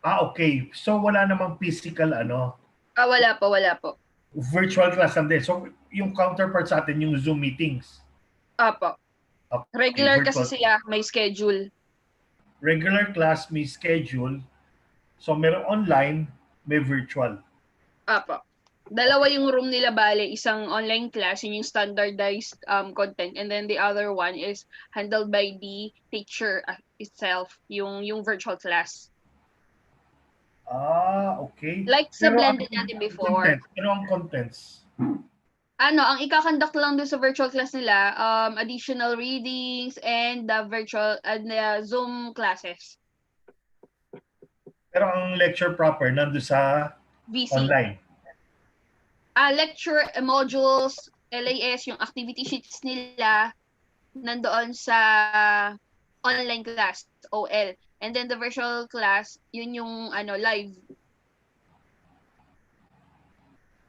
Okay. So wala namang physical ano, Wala po, wala po. virtual class lang din. So yung counterpart sa atin yung Zoom meetings. Opo. Okay, Regular kasi virtual. sila, may schedule. Regular class may schedule. So meron online, may virtual. Opo. Dalawa yung room nila bale, isang online class, yun yung standardized content, and then the other one is handled by the teacher itself, yung virtual class. Okay. Like sa blended natin before. Ano ang contents? Ang ikakonduct lang doon sa virtual class nila, additional readings and the virtual and the Zoom classes. Pero ang lecture proper nando sa VC. online. Lecture modules, LAS, yung activity sheets nila nandoon sa online class, OL. And then the virtual class, yun yung live.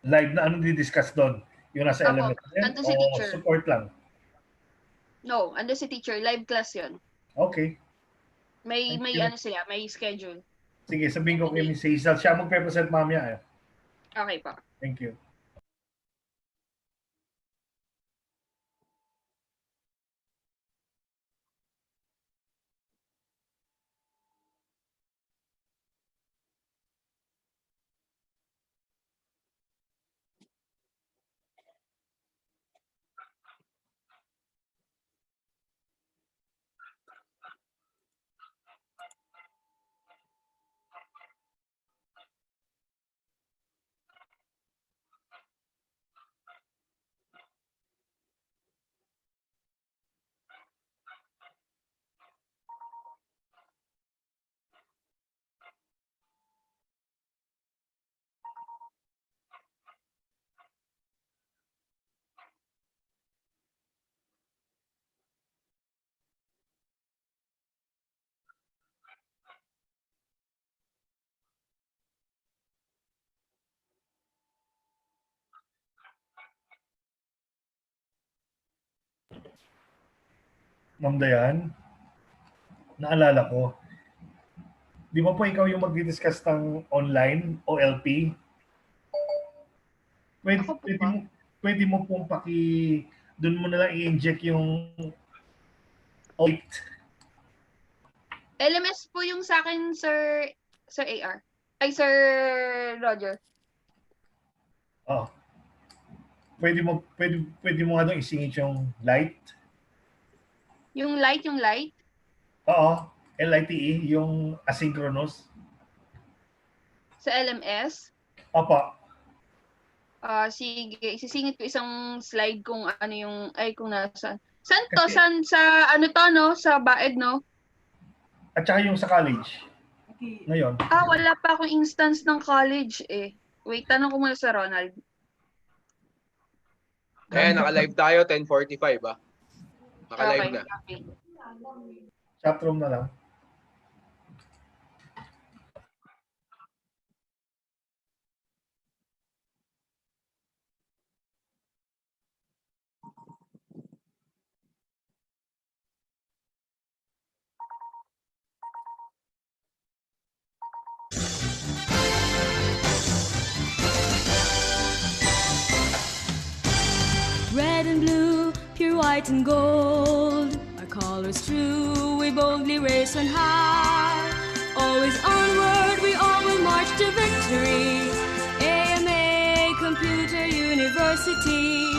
Live na anong di-discuss doon? Yung nasa element nandun si teacher. Support lang? No, ando si teacher. Live class yun. Okay. May sila, may schedule. Sige, sabihin ko kay Ms. Hazel. Siya magpe-present mamaya. Okay po. Thank you. Ma'am Dayan, naalala ko, di ba po ikaw yung magdi-discuss ng online, OLP? Pwede mo pong doon mo na lang i-inject yung LMS po yung sa akin, Sir AR. Ay, Sir Roger. Pwede mo nga doon isingit yung light? Yung light? Oo, LITE, yung asynchronous. Sa LMS? Opo. Sige, isisingit ko isang slide kung ano yung, kung nasa. Saan to? Saan sa, sa BAED, no? At saka yung sa college. Ngayon. Wala pa akong instance ng college eh. Wait, tanong ko muna sa Ronald. Kaya naka-live tayo, 10:45 ba? Naka-live na. Okay. Chatroom na lang. Red and blue, pure white and gold, our colors true, we boldly race on high. Always onward, we all will march to victory. AMA Computer University,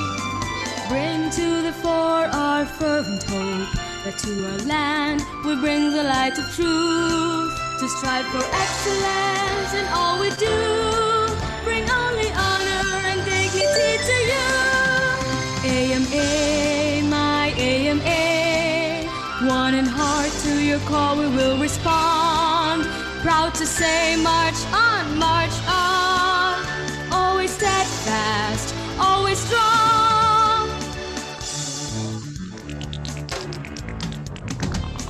bring to the fore our fervent hope, that to our land we bring the light of truth, to strive for excellence in all we do, bring only honor and dignity to you. AMA, my AMA, one in heart to your call we will respond. Proud to say march on, always steadfast, always strong.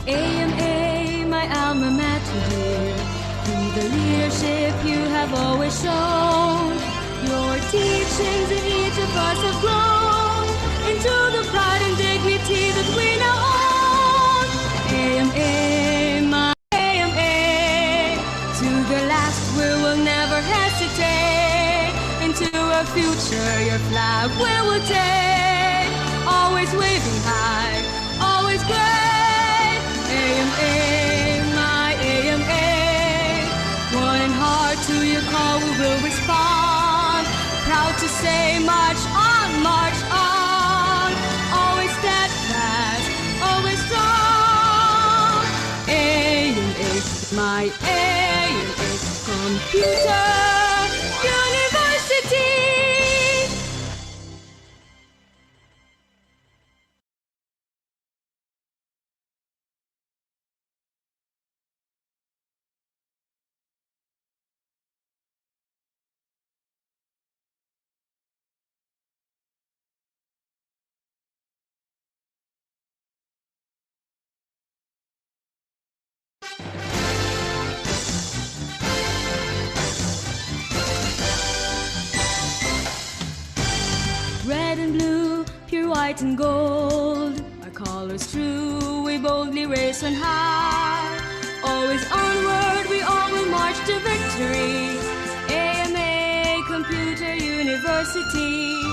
AMA, my alma mater dear, through the leadership you have always shown, your teachings in each of us have grown into the pride and dignity that we now own. AMA, my AMA, To the last we will never hesitate. Into a future your flag we will take. Always waving high, always great. AMA, my AMA. One in heart to your call we will respond. Proud to say march on, march on. Always steadfast, always strong. AMA, my AMA. Computer University. Red and blue, pure white and gold, our colors true, we boldly race on high. Always onward, we all will march to victory. AMA Computer University.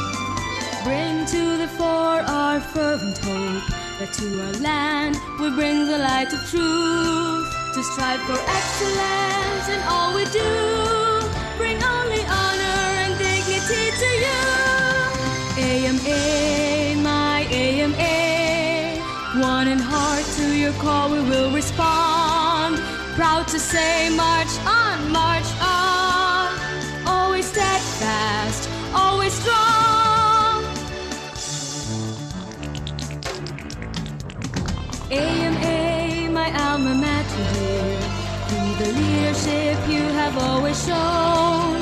Bring to the fore our fervent hope, that to our land we bring the light of truth. To strive for excellence in all we do, bring only honor and dignity to you. AMA, my AMA. One in heart to your call we will respond. Proud to say march on, march on. Always steadfast, always strong. AMA, my alma mater dear. Through the leadership you have always shown,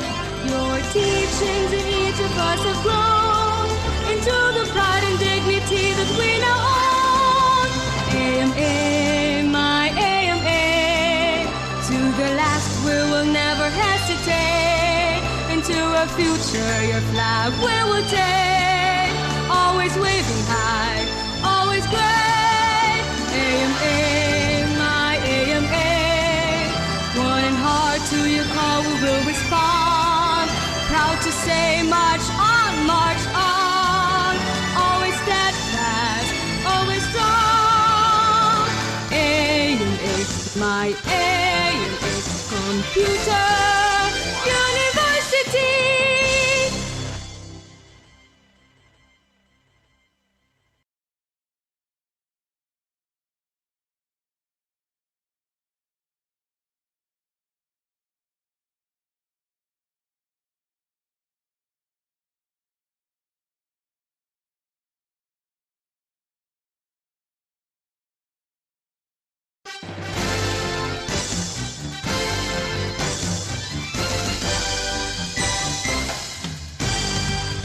your teachings in each of us have grown into the pride and dignity that we now own. AMA, my AMA. To the last we will never hesitate. Into a future your flag we will take. Always waving high, always great. AMA, my AMA. One in heart to your call we will respond. Proud to say march on, march on. Always steadfast, always strong. AMA, my AMA. Computer University.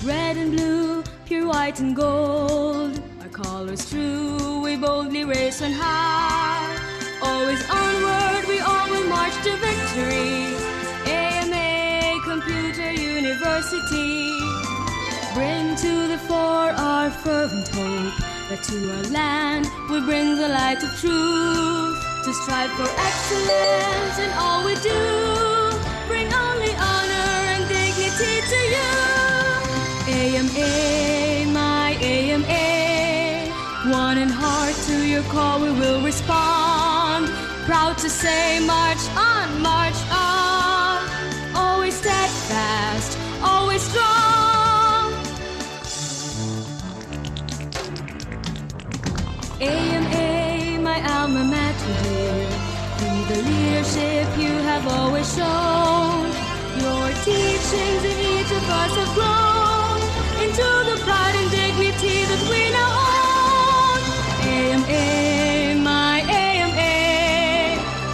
Red and blue, pure white and gold, our colors true, we boldly race on high. Always onward, we all will march to victory. AMA Computer University. Bring to the fore our fervent hope, that to our land we bring the light of truth. To strive for excellence in all we do, bring only honor and dignity to you. AMA, my AMA. One in heart to your call we will respond. Proud to say march on, march on. Always steadfast, always strong. AMA, my alma mater dear. Through the leadership you have always shown, your teachings in each of us have grown into the pride and dignity that we now own. AMA, my AMA.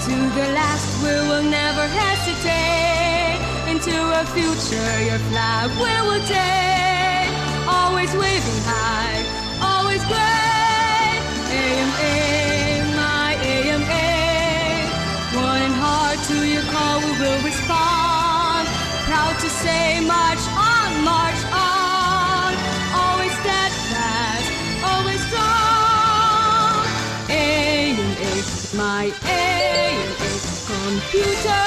To the last we will never hesitate. Into a future your flag we will take. Always waving high, always great. AMA, my AMA. One in heart to your call we will respond. Proud to say march on, march on. Always steadfast, always strong. AMA, my AMA. Computer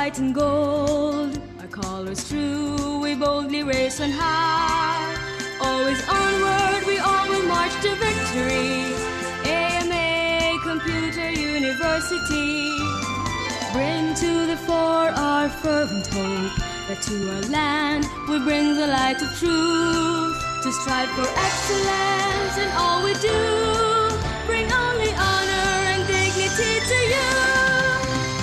white and gold, our colors true, we boldly race on high. Always onward, we all will march to victory. AMA Computer University, bring to the fore our fervent hope, that to our land we bring the light of truth, to strive for excellence in all we do, bring only honor and dignity to you.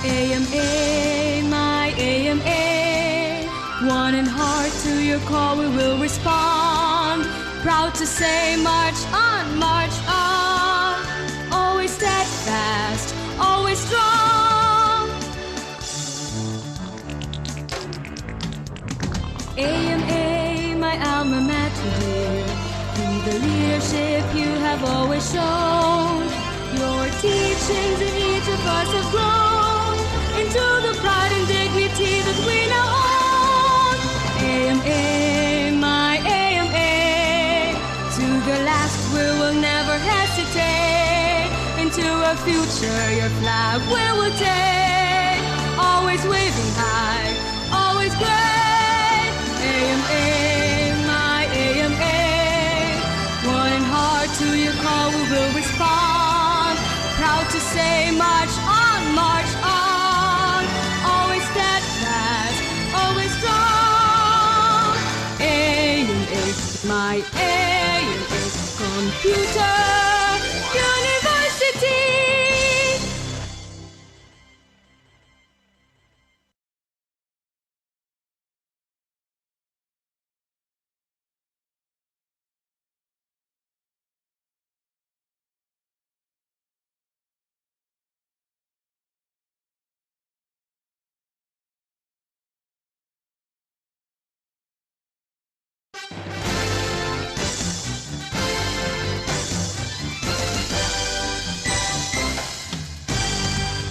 AMA, my AMA, one in heart, to your call we will respond, proud to say march on, always steadfast, always strong. AMA, my alma mater dear, through the leadership you have always shown, your teachings in each of us have grown into the pride and dignity that we now own. AMA, my AMA, to the last we will never hesitate, into a future your flag we will take, always waving high, always great. AMA, my AMA, one in heart, to your call we will respond, proud to say march on, always steadfast, always strong. AMA, my AMA, Computer University.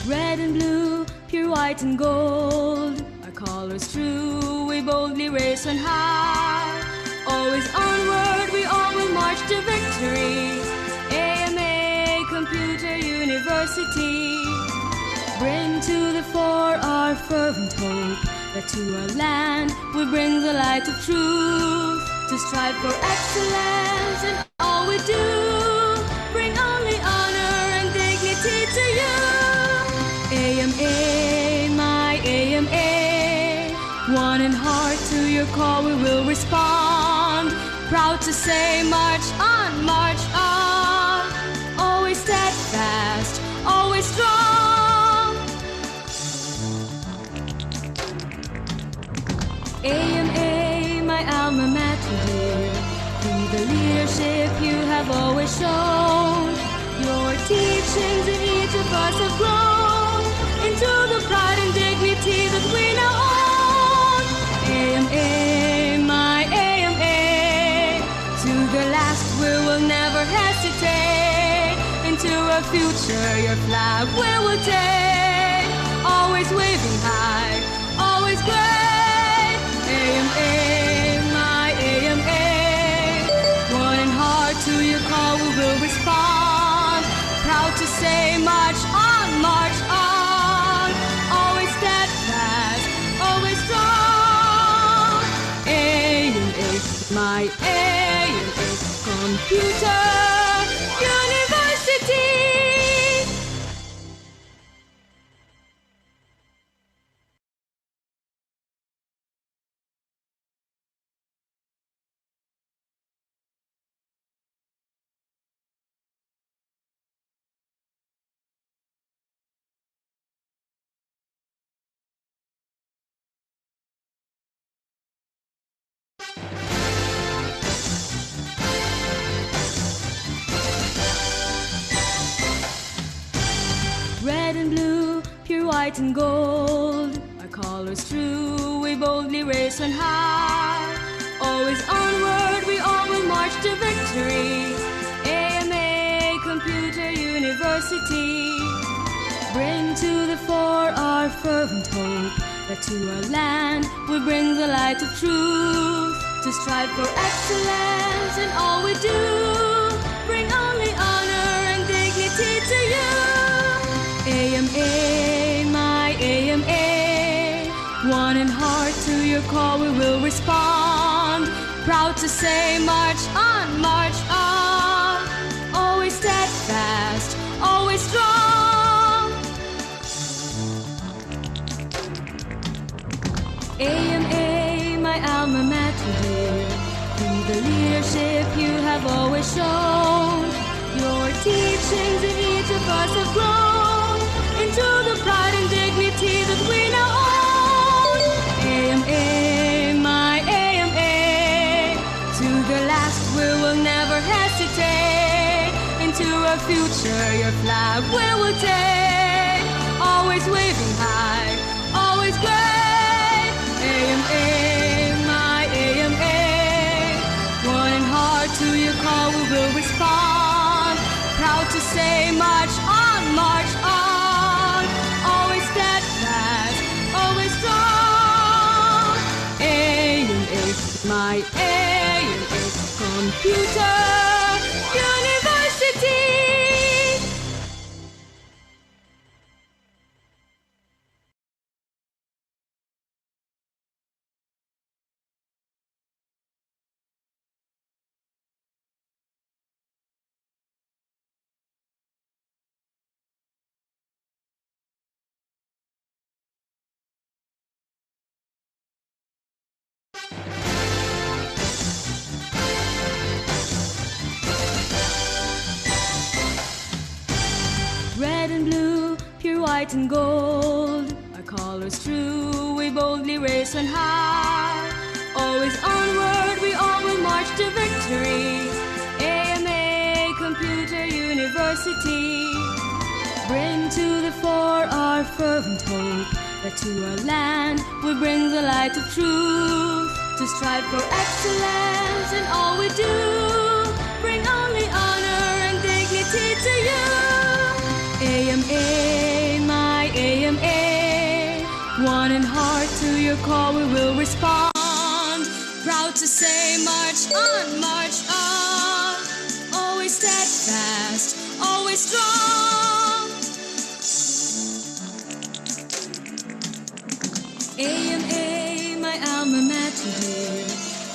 Red and blue, pure white and gold, our colors true, we boldly race on high. Always onward, we all will march to victory. AMA Computer University, bring to the fore our fervent hope, that to our land we bring the light of truth, to strive for excellence in all we do, bring only honor and dignity to you. AMA, my AMA, one in heart, to your call we will respond, proud to say march on, always steadfast, always strong. AMA, my alma mater dear, through the leadership you have always shown, your teachings in each of us have grown into the pride and dignity that we now own. AMA, my AMA, to the last we will never hesitate, into a future your flag we will take, always waving high, always great. AMA, my AMA, one in heart, to your call we will respond, proud to say march on, always steadfast, always strong. AMA, my AMA, Computer University. Red and blue, pure white and gold, our colors true, we boldly race on high. Always onward, we all will march to victory. AMA Computer University, bring to the fore our fervent hope, that to our land we bring the light of truth, to strive for excellence in all we do, bring only honor and dignity to you. AMA, my AMA, your call we will respond. Proud to say march on, march on. Always steadfast, always strong. AMA, my alma mater dear. Through the leadership you have always shown, your teachings in each of us have grown into the pride and dignity that we now own. AMA, my AMA, to the last we will never hesitate. Into a future your flag we will take, always waving high, always great. AMA, my AMA, one in heart to your call we will respond. Proud to say march on, march on. Always steadfast, always strong. AMA, my AMA, Computer University. Red and blue, pure white and gold, our colors true, we boldly raise on high. Always onward, we all will march to victory. AMA, Computer University. Bring to the fore our fervent hope, that to our land we bring the light of truth. To strive for excellence in all we do, bring only honor and dignity to you. AMA, my AMA, one in heart to your call we will respond. Proud to say march on, march on. Always steadfast, always strong. AMA, my alma mater dear.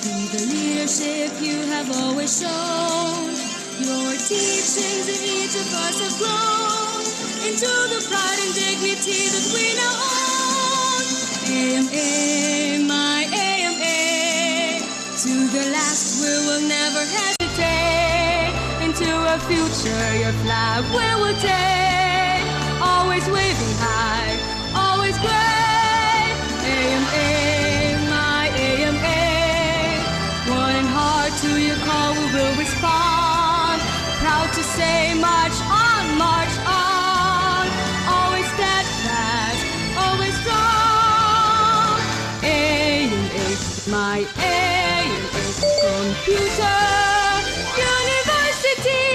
Through the leadership you have always shown, your teachings in each of us have grown into the pride and dignity that we now own. AMA, my AMA, to the last we will never hesitate. Into a future your flag we will take, always waving high, always great. AMA, my AMA, one in heart to your call we will respond. Proud to say march on, march on. Always steadfast, always strong. AMA, my AMA, Computer University.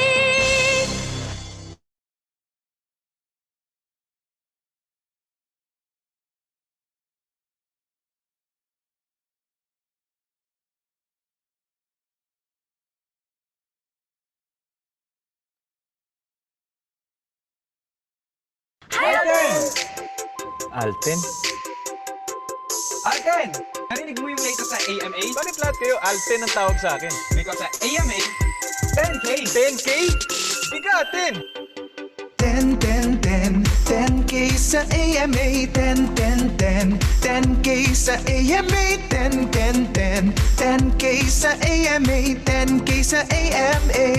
Alten? Alten! Narinig mo yung latest sa AMA? Bakit lahat kayo Alten ang tawag sa akin? Because sa AMA, 10K! 10K? Bigatin! 10, 10, 10, 10K sa AMA, 10, 10, 10, 10K sa AMA, 10, 10, 10, 10K sa AMA, 10K sa AMA,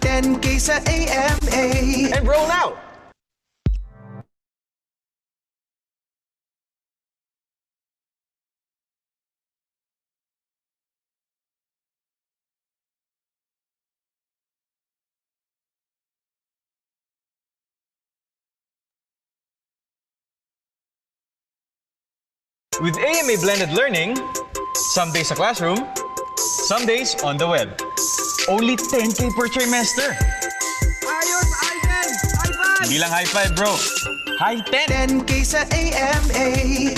10K sa AMA. Enroll now! With AMA Blended Learning, some days sa classroom, some days on the web. Only 10K per trimester. Ayos, Alten! High five! Hindi lang high five, bro. High 10! 10K sa AMA.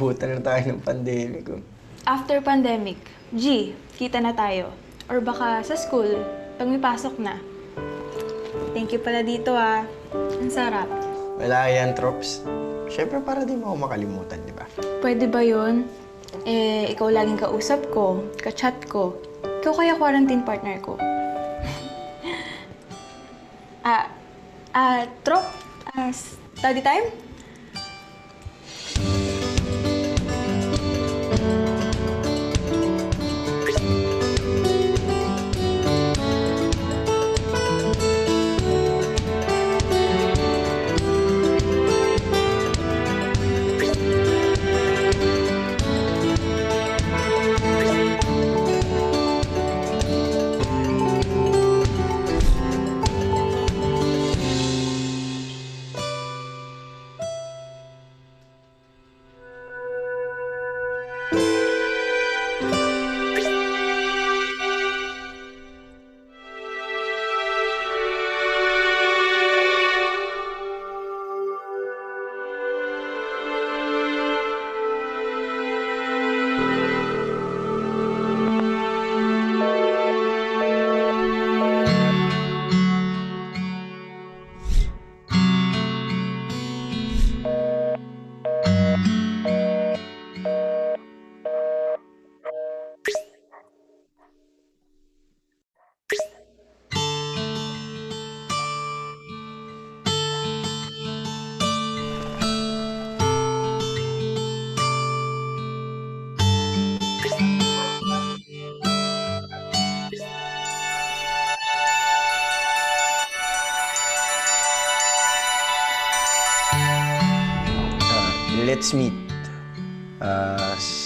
Abutan na tayo ng pandemic. Oh. After pandemic, G, kita na tayo. Or baka sa school, pag may pasok na. Thank you pala dito ah. Ang sarap. Wala yan, Trops. Siyempre, para di mo ako makalimutan, di ba? Pwede ba yun? Eh, ikaw laging kausap ko, ka-chat ko. Ikaw kaya quarantine partner ko. Trop, study time? Let's meet.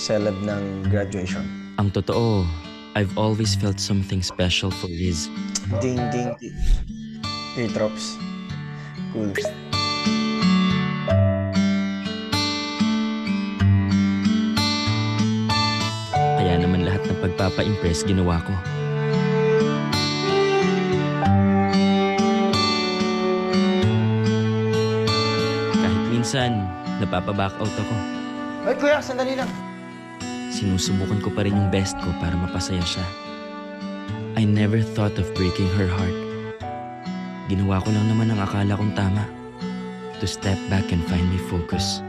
Celeb ng graduation. Ang totoo, I've always felt something special for Liz. Ding, ding, ding. Hey, Trops. Cool. Kaya naman lahat ng pagpapa-impress ginawa ko. Kahit minsan, napapaback out ako. Ay, kuya, sandali lang. Sinusubukan ko pa rin yung best ko para mapasaya siya. I never thought of breaking her heart. Ginawa ko lang naman ang akala kong tama. To step back and find my focus.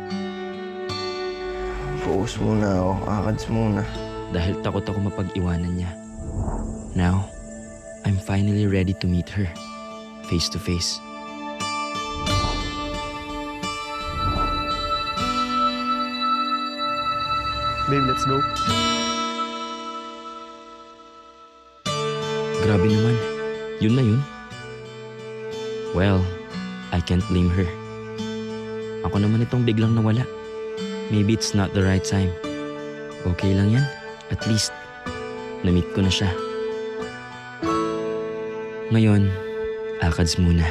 Focus muna ako. Akads muna. Dahil takot ako mapag-iwanan niya. Now, I'm finally ready to meet her. Face to face. Babe, let's go. Grabe naman. Yun na yun. Well, I can't blame her. Ako naman itong biglang nawala. Maybe it's not the right time. Okay lang yan. At least, na-meet ko na siya. Ngayon, akads muna.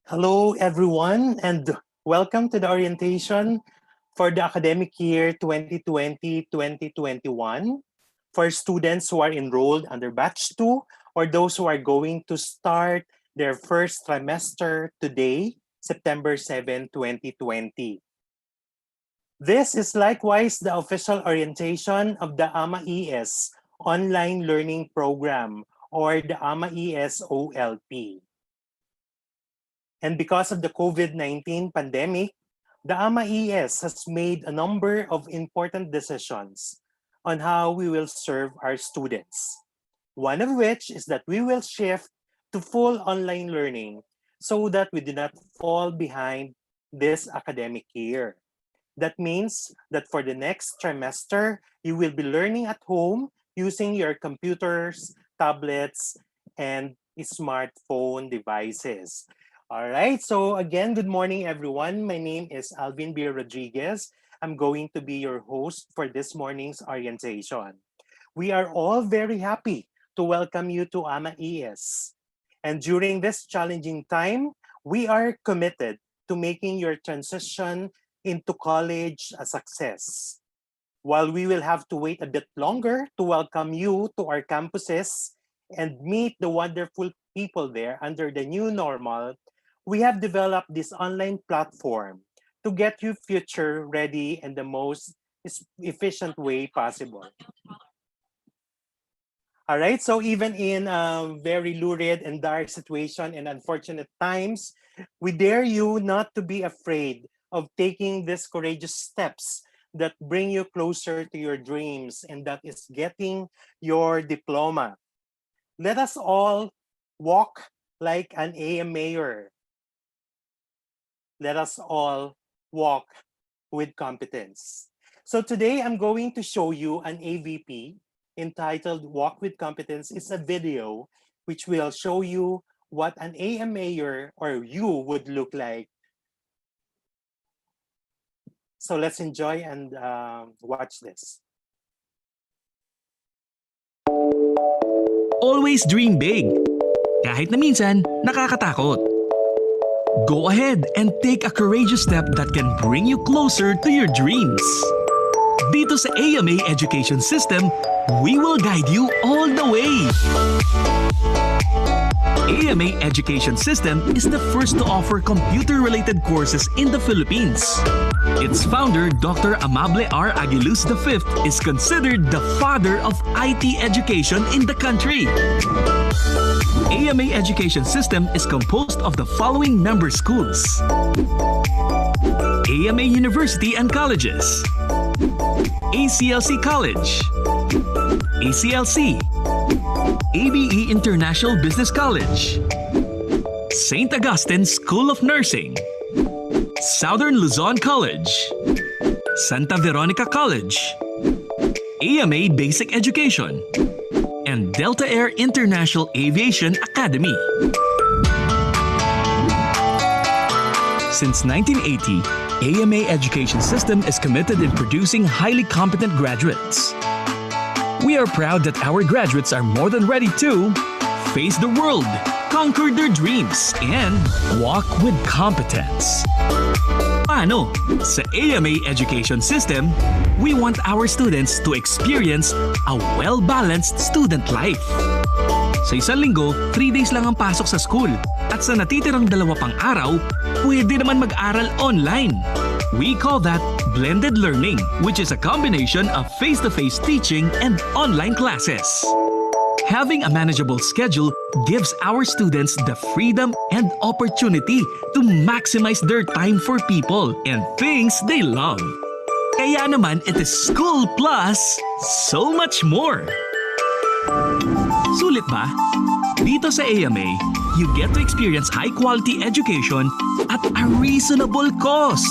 Hello, everyone, and welcome to the orientation for the academic year 2020-2021 for students who are enrolled under Batch 2 or those who are going to start their first trimester today, September 7, 2020. This is likewise the official orientation of the AMA-ES Online Learning Program or the AMA-ES OLP. And because of the COVID-19 pandemic, the AMA-ES has made a number of important decisions on how we will serve our students. One of which is that we will shift to full online learning so that we do not fall behind this academic year. That means that for the next trimester, you will be learning at home using your computers, tablets, and smartphone devices. All right, so again, good morning, everyone. My name is Alvin B. Rodriguez. I'm going to be your host for this morning's orientation. We are all very happy to welcome you to AMA ES. And during this challenging time, we are committed to making your transition into college a success. While we will have to wait a bit longer to welcome you to our campuses and meet the wonderful people there under the new normal, we have developed this online platform to get you future ready in the most efficient way possible. All right, so even in a very lurid and dire situation and unfortunate times, we dare you not to be afraid of taking these courageous steps that bring you closer to your dreams, and that is getting your diploma. Let us all walk like an AMAer. Let us all walk with competence. So today I'm going to show you an AVP entitled Walk with Competence. It's a video which will show you what an AMAer or you would look like. So let's enjoy and watch this. Always dream big. Kahit na minsan, nakakatakot. Go ahead and take a courageous step that can bring you closer to your dreams. Dito sa AMA Education System, we will guide you all the way. AMA Education System is the first to offer computer-related courses in the Philippines. Its founder, Dr. Amable R. Aguiluz V, is considered the father of IT education in the country. AMA Education System is composed of the following member schools: AMA University and Colleges, ACLC College, ACLC, ABE International Business College, St. Augustine School of Nursing, Southern Luzon College, Santa Veronica College, AMA Basic Education, and Delta Air International Aviation Academy. Since 1980, AMA Education System is committed in producing highly competent graduates. We are proud that our graduates are more than ready to face the world, conquer their dreams, and walk with competence. Paano? Sa AMA Education System, we want our students to experience a well-balanced student life. Sa isang linggo, 3 days lang ang pasok sa school. At sa natitirang 2 pang araw, pwede naman mag-aral online. We call that blended learning, which is a combination of face-to-face teaching and online classes. Having a manageable schedule gives our students the freedom and opportunity to maximize their time for people and things they love. Kaya naman, it is school plus so much more. Sulit ba? Dito sa AMA, you get to experience high-quality education at a reasonable cost.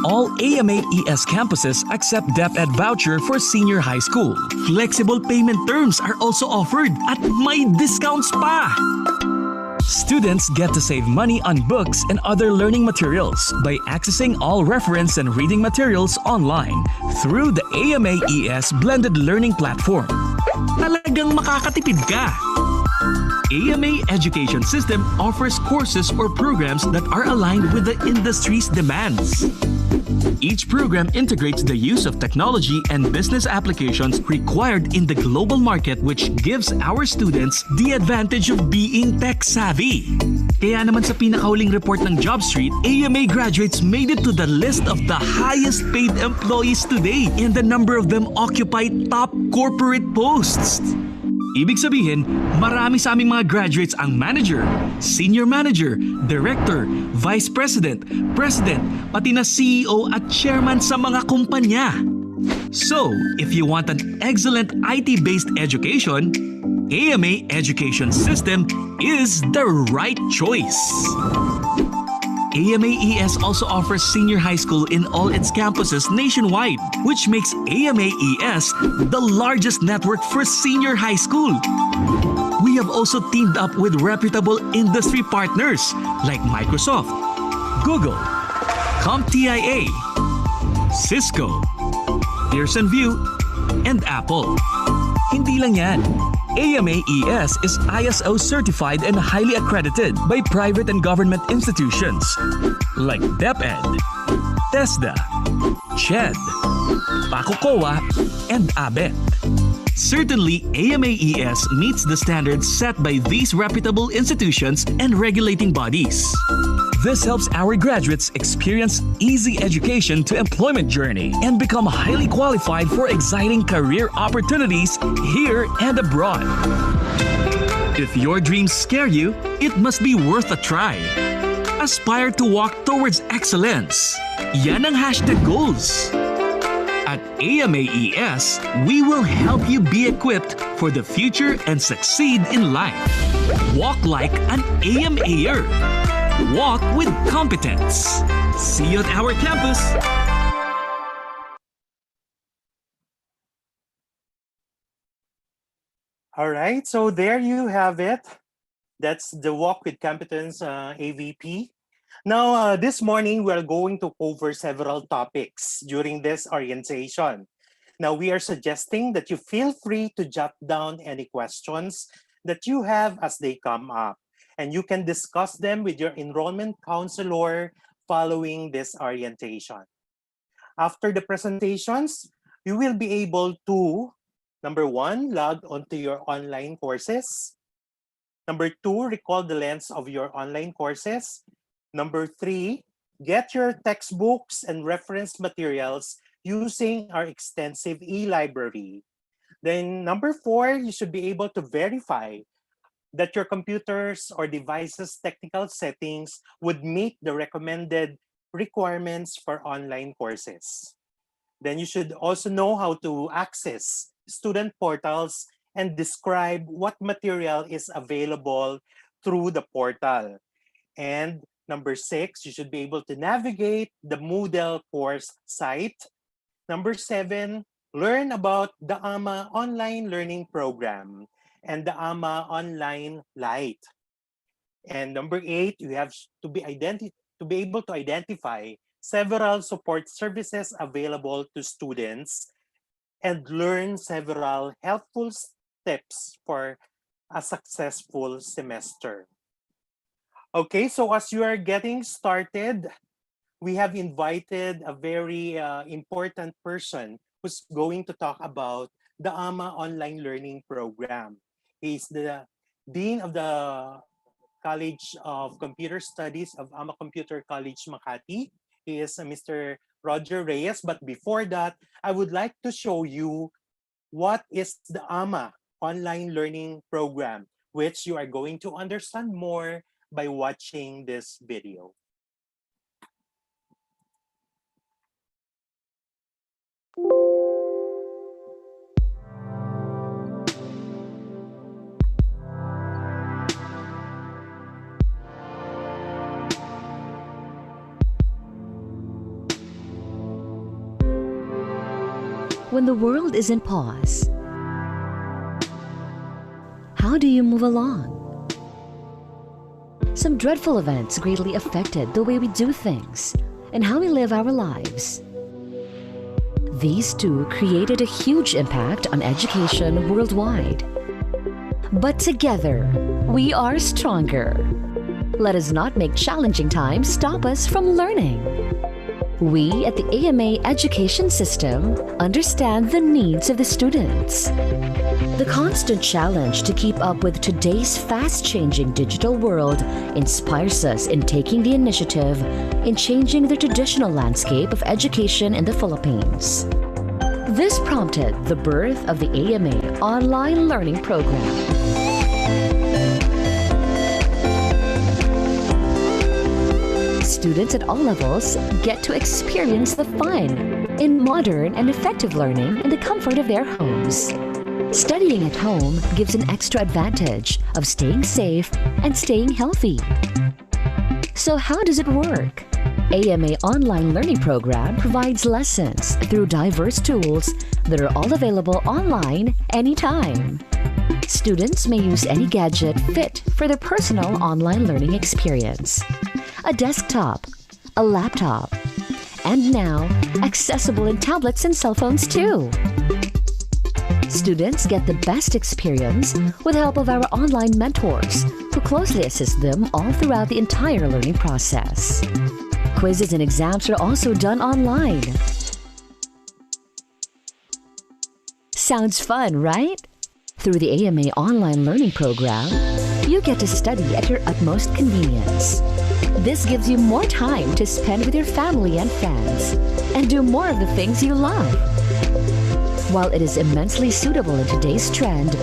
All AMA ES campuses accept DepEd voucher for senior high school. Flexible payment terms are also offered at may discounts pa! Students get to save money on books and other learning materials by accessing all reference and reading materials online through the AMA ES Blended Learning Platform. Talagang makakatipid ka! AMA Education System offers courses or programs that are aligned with the industry's demands. Each program integrates the use of technology and business applications required in the global market, which gives our students the advantage of being tech-savvy. Kaya naman sa pinakahuling report ng JobStreet, AMA graduates made it to the list of the highest paid employees today, and the number of them occupy top corporate posts. Ibig sabihin, marami sa aming mga graduates ang manager, senior manager, director, vice president, president, pati na CEO at chairman sa mga kumpanya. So, if you want an excellent IT-based education, AMA Education System is the right choice. AMAES also offers senior high school in all its campuses nationwide, which makes AMAES the largest network for senior high school. We have also teamed up with reputable industry partners like Microsoft, Google, CompTIA, Cisco, Pearson VUE, and Apple. Hindi lang yan. AMAES is ISO certified and highly accredited by private and government institutions like DepEd, TESDA, CHED, PACOCOA, and ABET. Certainly, AMAES meets the standards set by these reputable institutions and regulating bodies. This helps our graduates experience easy education to employment journey and become highly qualified for exciting career opportunities here and abroad. If your dreams scare you, it must be worth a try. Aspire to walk towards excellence. Yan ang #goals. At AMAES, we will help you be equipped for the future and succeed in life. Walk like an AMAer. Walk with competence. See you at our campus. All right, so there you have it. That's the Walk with Competence AVP. Now, this morning, we're going to cover several topics during this orientation. Now, we are suggesting that you feel free to jot down any questions that you have as they come up. And you can discuss them with your enrollment counselor following this orientation. After the presentations, you will be able to, number 1, log onto your online courses. Number 2, recall the lengths of your online courses. Number 3, get your textbooks and reference materials using our extensive e-library. Then number 4, you should be able to verify that your computers or devices' technical settings would meet the recommended requirements for online courses. Then you should also know how to access student portals and describe what material is available through the portal. And number 6, you should be able to navigate the Moodle course site. Number 7, learn about the AMA online learning program and the AMA Online Lite. And number 8, you have to be able to identify several support services available to students and learn several helpful tips for a successful semester. Okay, so as you are getting started, we have invited a very important person who's going to talk about the AMA Online Learning Program. He's the Dean of the College of Computer Studies of AMA Computer College Makati. He is Mr. Roger Reyes. But before that, I would like to show you what is the AMA Online Learning Program, which you are going to understand more by watching this video. When the world is in pause, how do you move along? Some dreadful events greatly affected the way we do things and how we live our lives. These two created a huge impact on education worldwide. But together, we are stronger. Let us not make challenging times stop us from learning. We at the AMA Education System understand the needs of the students. The constant challenge to keep up with today's fast-changing digital world inspires us in taking the initiative in changing the traditional landscape of education in the Philippines. This prompted the birth of the AMA Online Learning Program. Students at all levels get to experience the fun, in modern and effective learning in the comfort of their homes. Studying at home gives an extra advantage of staying safe and staying healthy. So how does it work? AMA Online Learning Program provides lessons through diverse tools that are all available online anytime. Students may use any gadget fit for their personal online learning experience. A desktop, a laptop, and now accessible in tablets and cell phones too. Students get the best experience with the help of our online mentors who closely assist them all throughout the entire learning process. Quizzes and exams are also done online. Sounds fun, right? Through the AMA Online Learning Program, you get to study at your utmost convenience. This gives you more time to spend with your family and friends and do more of the things you love. While it is immensely suitable in today's trend,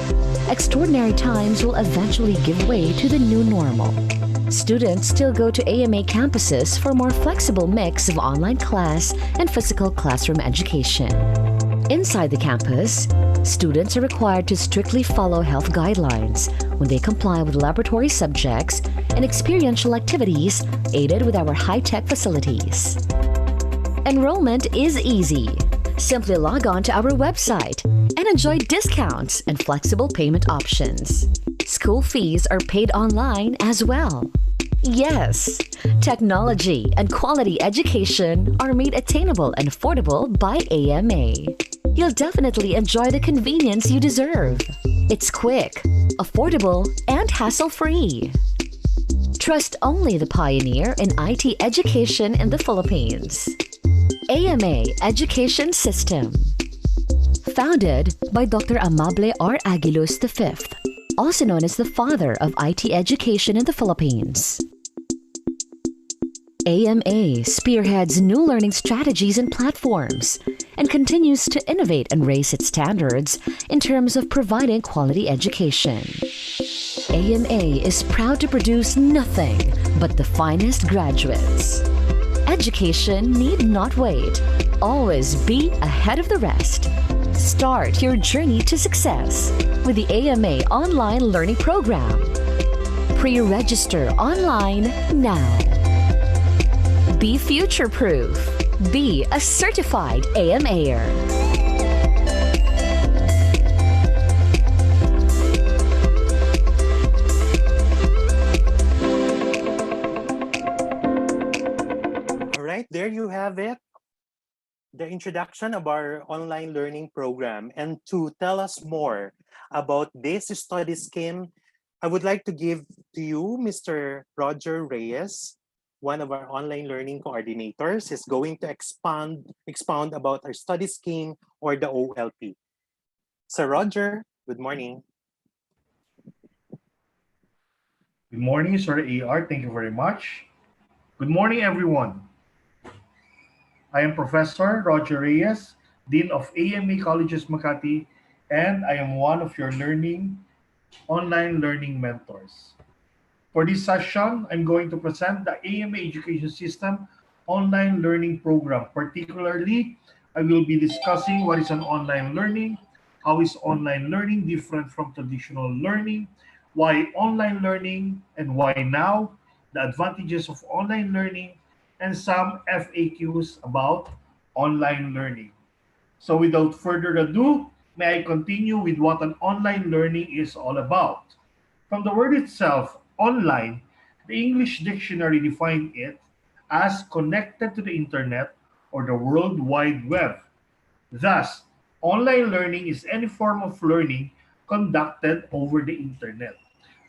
extraordinary times will eventually give way to the new normal. Students still go to AMA campuses for a more flexible mix of online class and physical classroom education. Inside the campus, students are required to strictly follow health guidelines when they comply with laboratory subjects and experiential activities aided with our high-tech facilities. Enrollment is easy. Simply log on to our website and enjoy discounts and flexible payment options. School fees are paid online as well. Yes, technology and quality education are made attainable and affordable by AMA. You'll definitely enjoy the convenience you deserve. It's quick, affordable, and hassle-free. Trust only the pioneer in IT education in the Philippines. AMA Education System. Founded by Dr. Amable R. Aguilos V, also known as the father of IT education in the Philippines. AMA spearheads new learning strategies and platforms and continues to innovate and raise its standards in terms of providing quality education. AMA is proud to produce nothing but the finest graduates. Education need not wait. Always be ahead of the rest. Start your journey to success with the AMA Online Learning Program. Pre-register online now. Be future-proof. Be a certified AMAer. All right, there you have it. The introduction of our online learning program. And to tell us more about this study scheme, I would like to give to you Mr. Roger Reyes, one of our online learning coordinators, is going to expound about our study scheme or the OLP. Sir Roger, good morning. Good morning, Sir AR. Thank you very much. Good morning, everyone. I am Professor Roger Reyes, Dean of AMA Colleges Makati, and I am one of your online learning mentors. For this session, I'm going to present the AMA Education System online learning program. Particularly, I will be discussing what is an online learning, how is online learning different from traditional learning, why online learning and why now, the advantages of online learning, and some FAQs about online learning. So without further ado, may I continue with what an online learning is all about. From the word itself, online, the English dictionary defined it as connected to the internet or the World Wide Web. Thus, online learning is any form of learning conducted over the internet.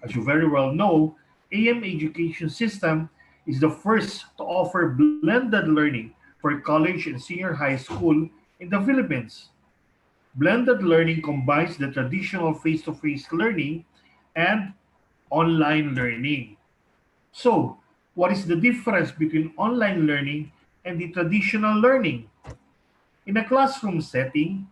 As you very well know, AMA Education System is the first to offer blended learning for college and senior high school in the Philippines. Blended learning combines the traditional face-to-face learning and online learning. So, what is the difference between online learning and the traditional learning? In a classroom setting,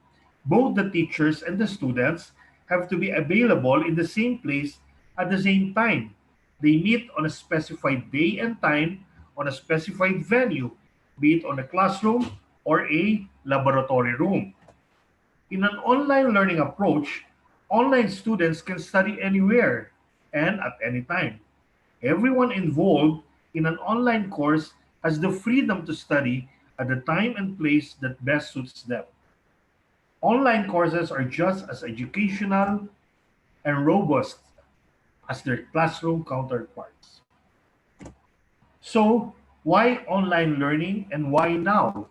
both the teachers and the students have to be available in the same place at the same time. They meet on a specified day and time on a specified venue, be it on a classroom or a laboratory room. In an online learning approach, online students can study anywhere and at any time. Everyone involved in an online course has the freedom to study at the time and place that best suits them. Online courses are just as educational and robust as their classroom counterparts. So, why online learning and why now?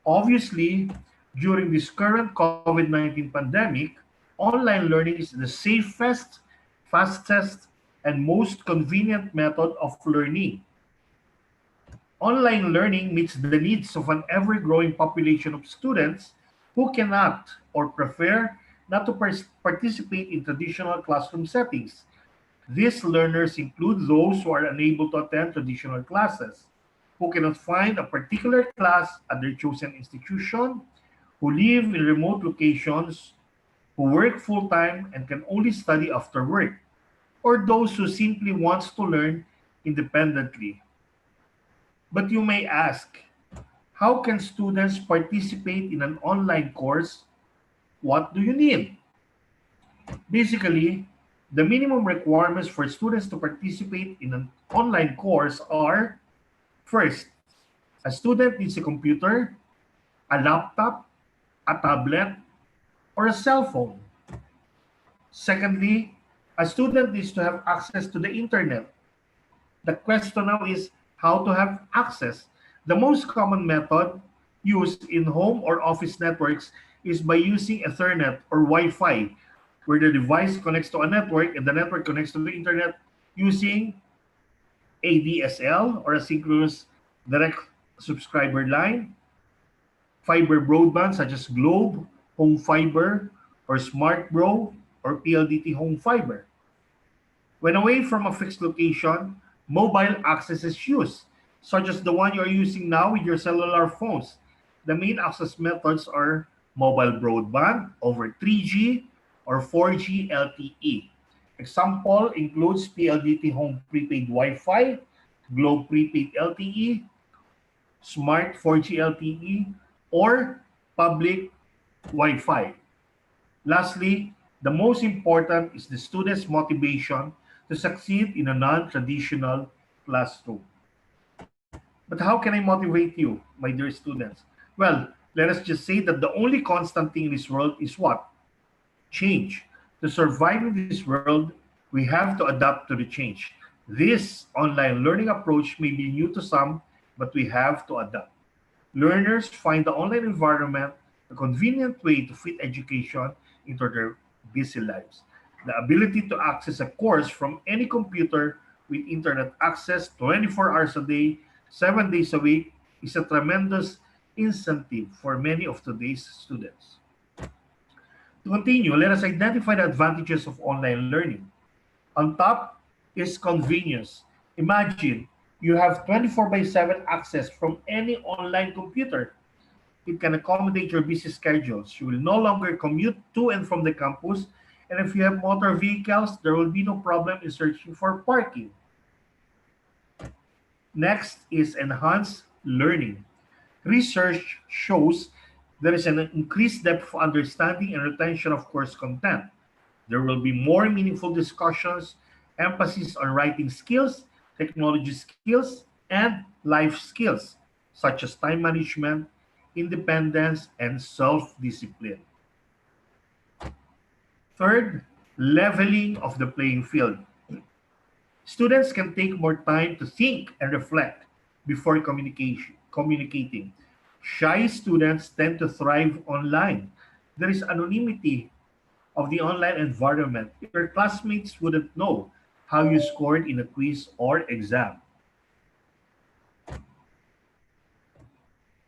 Obviously, during this current COVID-19 pandemic, online learning is the safest, fastest, and most convenient method of learning. Online learning meets the needs of an ever-growing population of students who cannot or prefer not to participate in traditional classroom settings. These learners include those who are unable to attend traditional classes, who cannot find a particular class at their chosen institution, who live in remote locations, who work full-time and can only study after work, or those who simply wants to learn independently. But you may ask, how can students participate in an online course? What do you need? Basically, the minimum requirements for students to participate in an online course are: first, a student needs a computer, a laptop, a tablet, or a cell phone. Secondly, a student needs to have access to the internet. The question now is how to have access. The most common method used in home or office networks is by using Ethernet or Wi-Fi, where the device connects to a network and the network connects to the internet using ADSL or asynchronous direct subscriber line, fiber broadband such as Globe, Home Fiber, or Smart Bro, or PLDT Home Fiber. When away from a fixed location, mobile access is used, such as the one you're using now with your cellular phones. The main access methods are mobile broadband over 3G or 4G LTE. Example includes PLDT Home Prepaid Wi-Fi, Globe Prepaid LTE, Smart 4G LTE, or public Wi-Fi. Lastly, the most important is the student's motivation to succeed in a non-traditional classroom. But how can I motivate you, my dear students? Well, let us just say that the only constant thing in this world is what? Change. To survive in this world, we have to adapt to the change. This online learning approach may be new to some, but we have to adapt. Learners find the online environment a convenient way to fit education into their busy lives. The ability to access a course from any computer with internet access 24 hours a day, 7 days a week is a tremendous incentive for many of today's students. To continue, let us identify the advantages of online learning. On top is convenience. Imagine you have 24/7 access from any online computer. It can accommodate your busy schedules. You will no longer commute to and from the campus, and if you have motor vehicles, there will be no problem in searching for parking. Next is enhanced learning. Research shows there is an increased depth of understanding and retention of course content. There will be more meaningful discussions, emphasis on writing skills, technology skills, and life skills, such as time management, independence, and self-discipline. Third, leveling of the playing field. Students can take more time to think and reflect before communicating. Shy students tend to thrive online. There is anonymity of the online environment. Your classmates wouldn't know how you scored in a quiz or exam.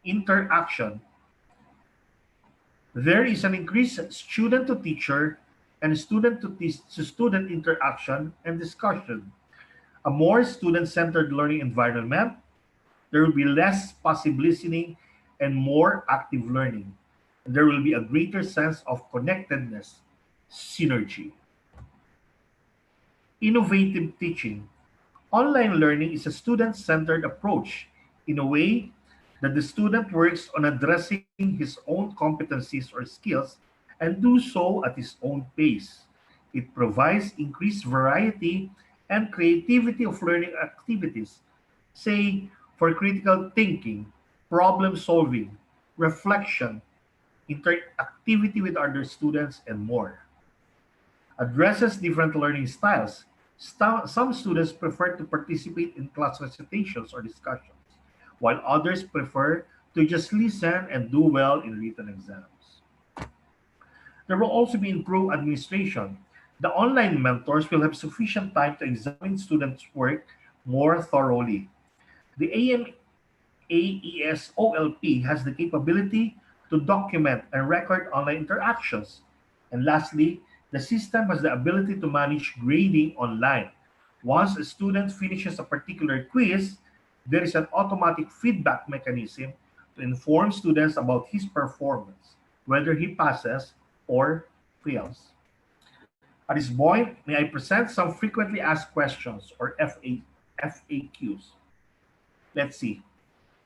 Interaction. There is an increased student to teacher and student to student interaction and discussion. A more student-centered learning environment, there will be less passive listening and more active learning. And there will be a greater sense of connectedness, synergy. Innovative teaching. Online learning is a student-centered approach. In a way, that the student works on addressing his own competencies or skills and do so at his own pace. It provides increased variety and creativity of learning activities, say, for critical thinking, problem solving, reflection, interactivity with other students, and more. Addresses different learning styles. Some students prefer to participate in class recitations or discussions, while others prefer to just listen and do well in written exams. There will also be improved administration. The online mentors will have sufficient time to examine students' work more thoroughly. The AESOLP has the capability to document and record online interactions. And lastly, the system has the ability to manage grading online. Once a student finishes a particular quiz, there is an automatic feedback mechanism to inform students about his performance, whether he passes or fails. At this point, may I present some frequently asked questions or FAQs. Let's see.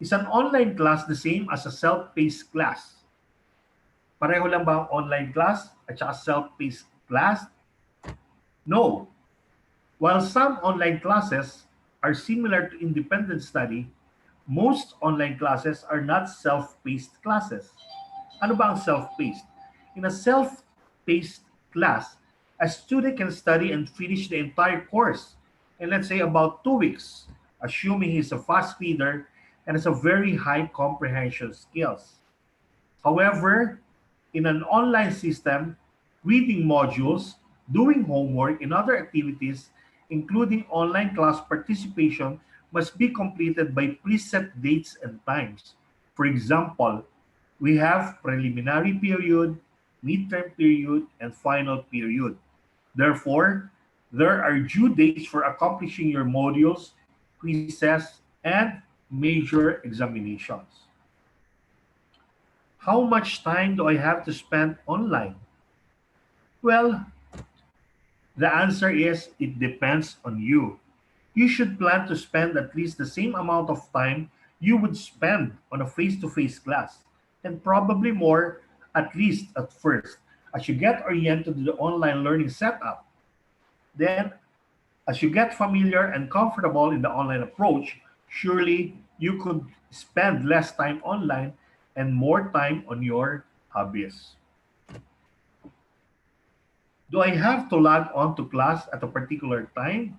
Is an online class the same as a self-paced class? Pareho lang ba ang online class at saka self-paced class? No. While some online classes are similar to independent study, most online classes are not self-paced classes. Ano ba ang self-paced? In a self-paced class, a student can study and finish the entire course in, let's say, about 2 weeks, assuming he's a fast reader and has a very high comprehension skills. However, in an online system, reading modules, doing homework, and other activities, including online class participation, must be completed by preset dates and times. For example, we have preliminary period, midterm period, and final period. Therefore, there are due dates for accomplishing your modules, quizzes, and major examinations. How much time do I have to spend online? Well, the answer is it depends on you. You should plan to spend at least the same amount of time you would spend on a face-to-face class, and probably more, at least at first, as you get oriented to the online learning setup. Then, as you get familiar and comfortable in the online approach, surely you could spend less time online and more time on your hobbies. Do I have to log on to class at a particular time?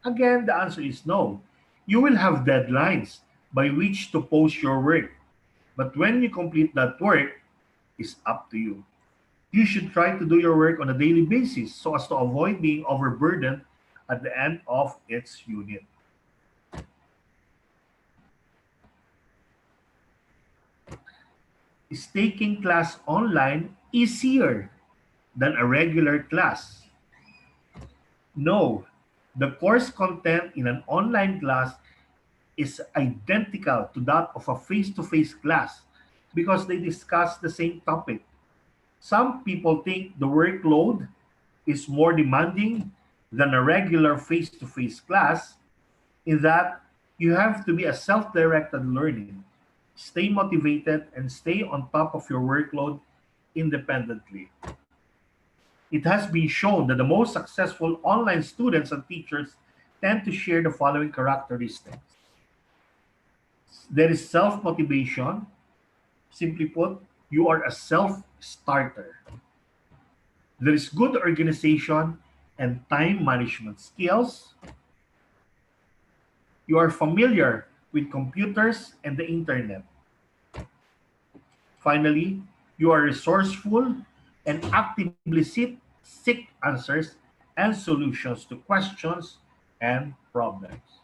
Again, the answer is no. You will have deadlines by which to post your work. But when you complete that work, it's up to you. You should try to do your work on a daily basis so as to avoid being overburdened at the end of its unit. Is taking class online easier than a regular class? No. The course content in an online class is identical to that of a face-to-face class because they discuss the same topic. Some people think the workload is more demanding than a regular face-to-face class in that you have to be a self-directed learning, stay motivated, and stay on top of your workload independently. It has been shown that the most successful online students and teachers tend to share the following characteristics. There is self-motivation. Simply put, you are a self-starter. There is good organization and time management skills. You are familiar with computers and the internet. Finally, you are resourceful and actively seek answers and solutions to questions and problems.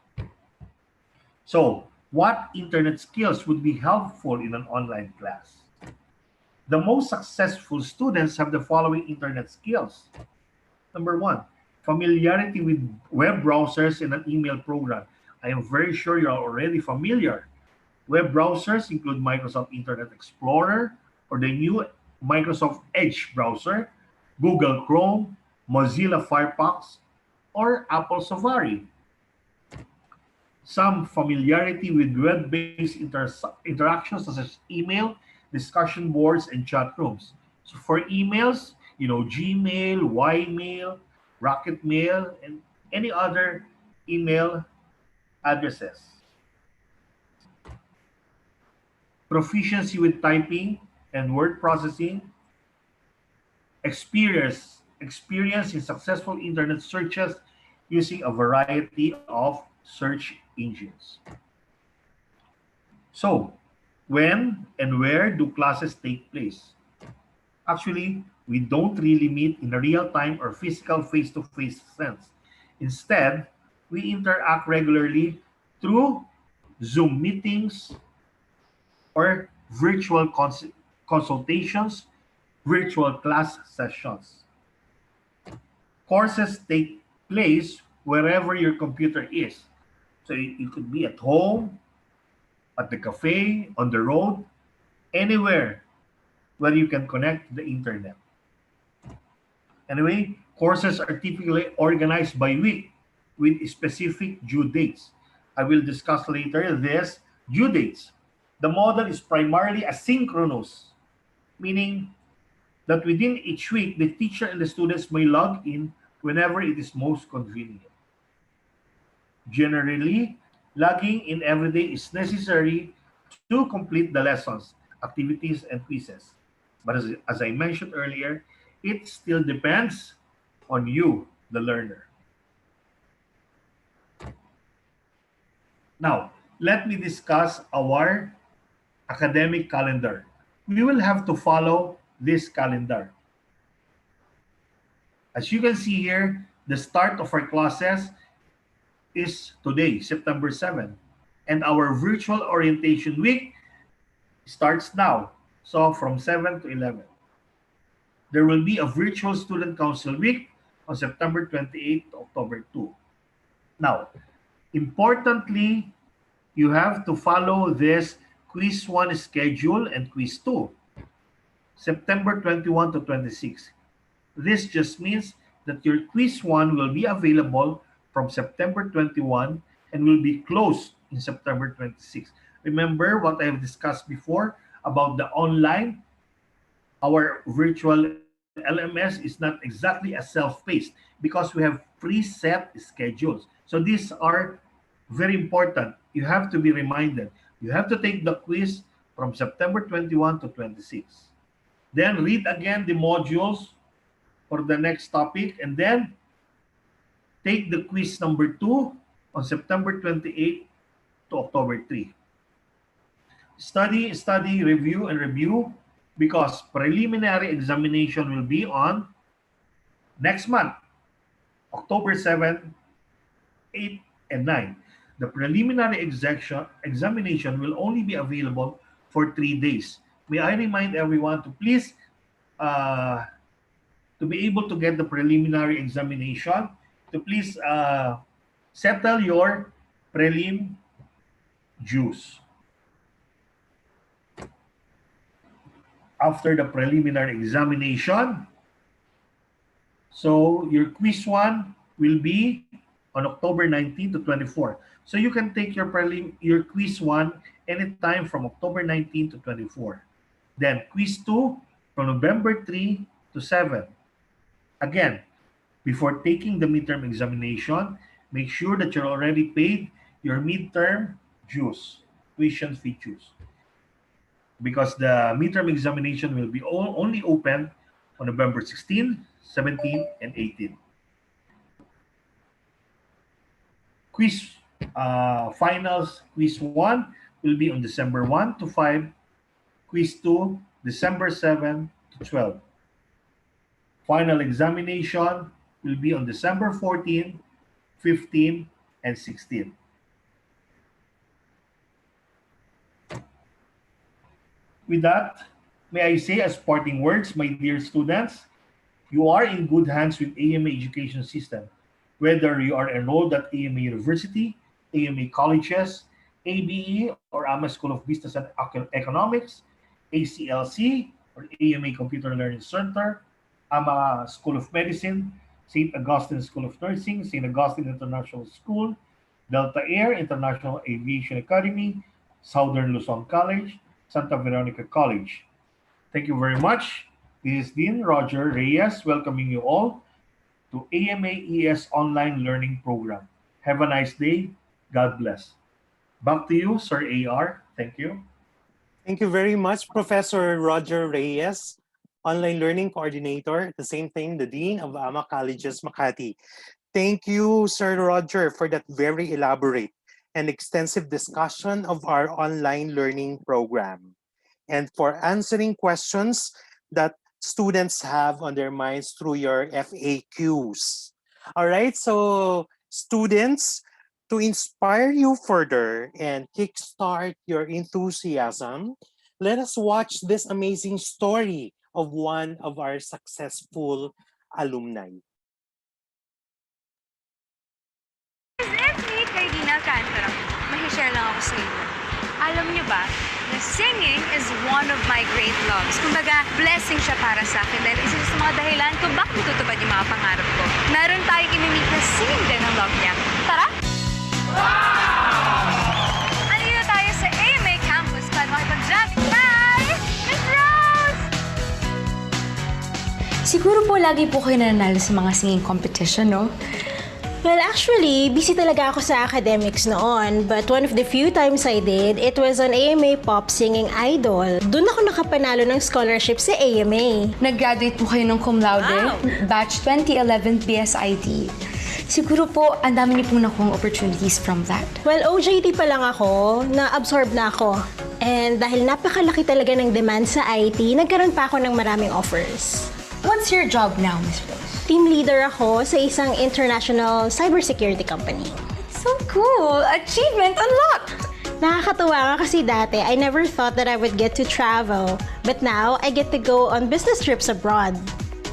So, what internet skills would be helpful in an online class? The most successful students have the following internet skills. Number 1, familiarity with web browsers and an email program. I am very sure you're already familiar. Web browsers include Microsoft Internet Explorer or the new Microsoft Edge browser, Google Chrome, Mozilla Firefox, or Apple Safari. some familiarity with web-based interactions such as email, discussion boards, and chat rooms. So for emails, Gmail, Ymail, Rocket Mail, and any other email addresses. Proficiency with typing and word processing, experience in successful internet searches using a variety of search engines. So, when and where do classes take place? Actually, we don't really meet in a real-time or physical face-to-face sense. Instead, we interact regularly through Zoom meetings or virtual consultations, virtual class sessions. Courses take place wherever your computer is. So it could be at home, at the cafe, on the road, anywhere where you can connect to the internet. Anyway, courses are typically organized by week with specific due dates. I will discuss later these due dates. The model is primarily asynchronous, meaning that within each week, the teacher and the students may log in whenever it is most convenient. Generally, logging in every day is necessary to complete the lessons, activities, and quizzes. But as I mentioned earlier, it still depends on you, the learner. Now, let me discuss our academic calendar. We will have to follow this calendar. As you can see here, the start of our classes is today, September 7, and our virtual orientation week starts now, so from 7 to 11. There will be a virtual student council week on September 28 to October 2. Now, importantly, you have to follow this Quiz 1 schedule and Quiz 2, September 21 to 26. This just means that your Quiz 1 will be available from September 21 and will be closed in September 26. Remember what I have discussed before about the online. Our virtual LMS is not exactly a self-paced because we have preset schedules. So these are very important. You have to be reminded. You have to take the quiz from September 21 to 26. Then read again the modules for the next topic, and then take the quiz number 2 on September 28 to October 3. Study, review, because preliminary examination will be on next month, October 7, 8, and 9. The preliminary examination will only be available for 3 days. May I remind everyone to please, to be able to get the preliminary examination, to please settle your prelim dues. After the preliminary examination, so your quiz 1 will be on October 19 to 24. So you can take your quiz 1 anytime from October 19 to 24. Then quiz 2 from November 3 to 7. Again, before taking the midterm examination, make sure that you're already paid your midterm dues, tuition fee dues. Because the midterm examination will be only open on November 16, 17, and 18. Quiz finals, quiz 1 will be on December 1 to 5, quiz 2, December 7 to 12. Final examination will be on December 14, 15, and 16. With that, may I say as parting words, my dear students, you are in good hands with AMA Education System. Whether you are enrolled at AMA University, AMA Colleges, ABE, or AMA School of Business and Economics, ACLC, or AMA Computer Learning Center, AMA School of Medicine, St. Augustine School of Nursing, St. Augustine International School, Delta Air International Aviation Academy, Southern Luzon College, Santa Veronica College. Thank you very much. This is Dean Roger Reyes welcoming you all to AMA-ES Online Learning Program. Have a nice day. God bless. Back to you, Sir AR. Thank you. Thank you very much, Professor Roger Reyes, Online Learning Coordinator, at the same time, the Dean of AMA Colleges Makati. Thank you, Sir Roger, for that very elaborate and extensive discussion of our online learning program and for answering questions that students have on their minds through your FAQs. All right, so students, to inspire you further and kickstart your enthusiasm, let us watch this amazing story of one of our successful alumni. It's me, Cardina Alcantara. Mahishare lang ako sa inyo. Alam niyo ba, na singing is one of my great loves. Kumbaga, blessing siya para sa akin dahil isa sa mga dahilan kung bakit matutupad yung mga pangarap ko. Meron tayong imimit na singing din ang love niya. Tara! Wow! Andito tayo sa AMA campus para makipag-jam. Hi! Miss Rose! Siguro po lagi po kayo nananalo sa mga singing competition, no? Well, actually, busy talaga ako sa academics noon. But one of the few times I did, it was on AMA Pop Singing Idol. Doon ako nakapanalo ng scholarship sa AMA. Nag-graduate po kayo ng cum laude, batch 2011 BSIT. Siguro po, ang dami niyo pong nakuha opportunities from that. Well, OJT pa lang ako, na-absorb na ako. And dahil napakalaki talaga ng demand sa IT, nagkaroon pa ako ng maraming offers. What's your job now, Ms. Rose? Team leader ako sa isang international cybersecurity company. So cool! Achievement unlocked! Nakakatuwa nga kasi dati, I never thought that I would get to travel. But now, I get to go on business trips abroad.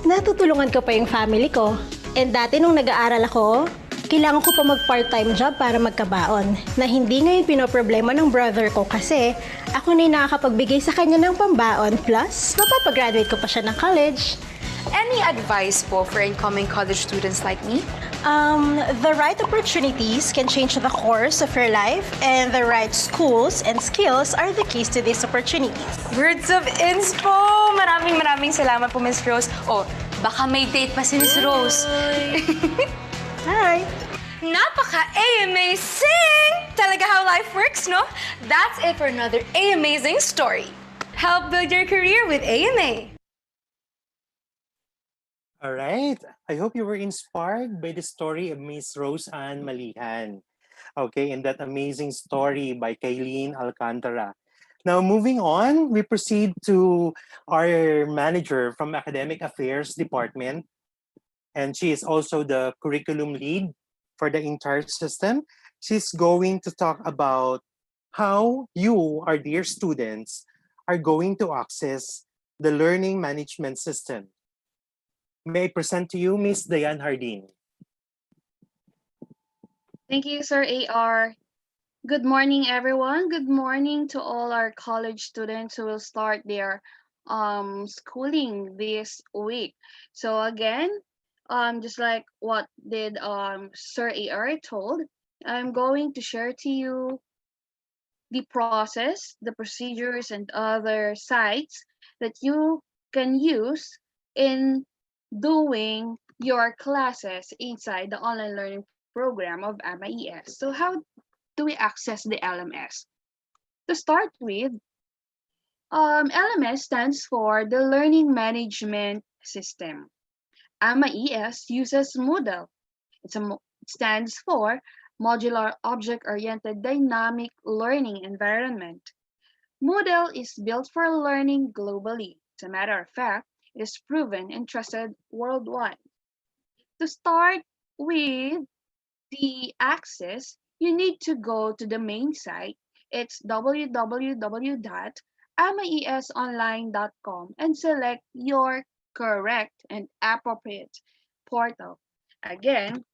Natutulungan ko pa yung family ko. And dati nung nag-aaral ako, kailangan ko pa mag-part-time job para magkabaon. Na hindi ngayon pinoproblema ng brother ko kasi ako na yung nakakapagbigay sa kanya ng pambaon. Plus, mapapagraduate ko pa siya ng college. Any advice po for incoming college students like me? The right opportunities can change the course of your life, and the right schools and skills are the keys to these opportunities. Words of inspo! Maraming salamat po, Miss Rose. Oh, baka may date pa si Miss Rose. Hi! Napaka-amazing! Talaga how life works, no? That's it for another amazing story. Help build your career with AMA. All right. I hope you were inspired by the story of Miss Rose Ann Malihan. Okay, and that amazing story by Kaylene Alcantara. Now, moving on, we proceed to our manager from Academic Affairs Department. And she is also the curriculum lead for the entire system. She's going to talk about how you, our dear students, are going to access the learning management system. May I present to you Miss Diane Hardin. Thank you, Sir AR. Good morning, everyone. Good morning to all our college students who will start their schooling this week. So again, just like what did Sir AR told, I'm going to share to you the process, the procedures, and other sites that you can use in doing your classes inside the online learning program of AMA-ES. So how do we access the LMS? To start with, LMS stands for the Learning Management System. AMA-ES uses Moodle. It stands for Modular Object-Oriented Dynamic Learning Environment. Moodle is built for learning globally. As a matter of fact, it is proven and trusted worldwide. To start with the access, you need to go to the main site. It's www.amaesonline.com and select your correct and appropriate portal. Again,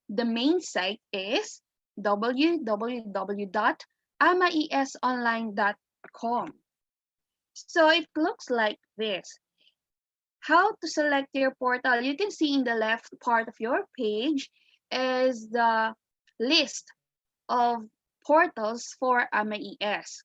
the main site is www.amaesonline.com. So it looks like this. How to select your portal? You can see in the left part of your page is the list of portals for AMA-ES.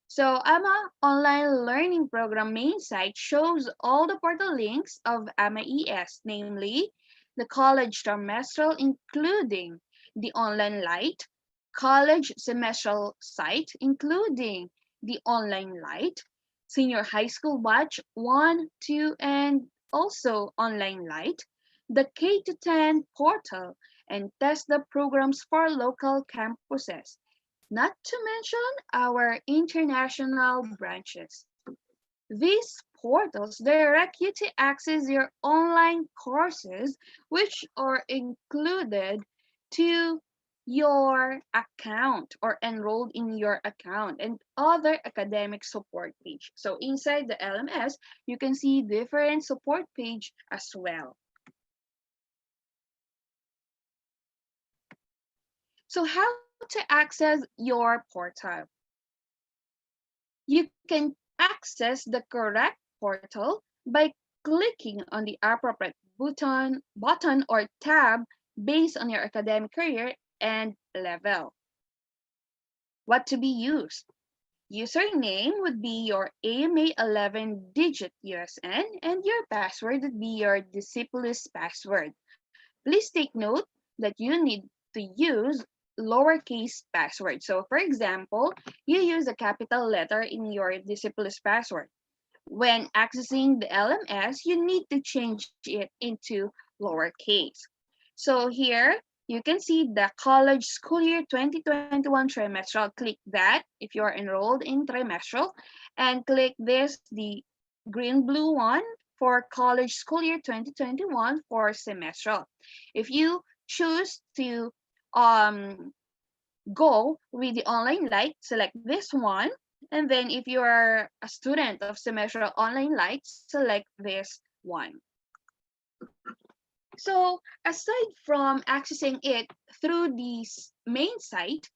So AMA Online Learning Program main site shows all the portal links of AMA-ES, namely the college trimestral, including the online light, college semestral site, including the online light, senior high school batch 1, 2, and also online light, the K-10 portal, and test the programs for local campuses, not to mention our international branches. These portals direct you to access your online courses, which are included to your account or enrolled in your account, and other academic support page. So inside the LMS, you can see different support page as well. So how to access your portal? You can access the correct portal by clicking on the appropriate button or tab based on your academic career and level. What to be used? Username would be your AMA 11-digit USN, and your password would be your Discipulus password. Please take note that you need to use lowercase password. So for example, you use a capital letter in your Discipulus password. When accessing the LMS, you need to change it into lowercase. So here, you can see the college school year 2021 trimestral. Click that if you're enrolled in trimestral, and click this, the green-blue one, for college school year 2021 for semestral. If you choose to go with the online light, select this one. And then if you are a student of semestral online light, select this one. So aside from accessing it through the main site,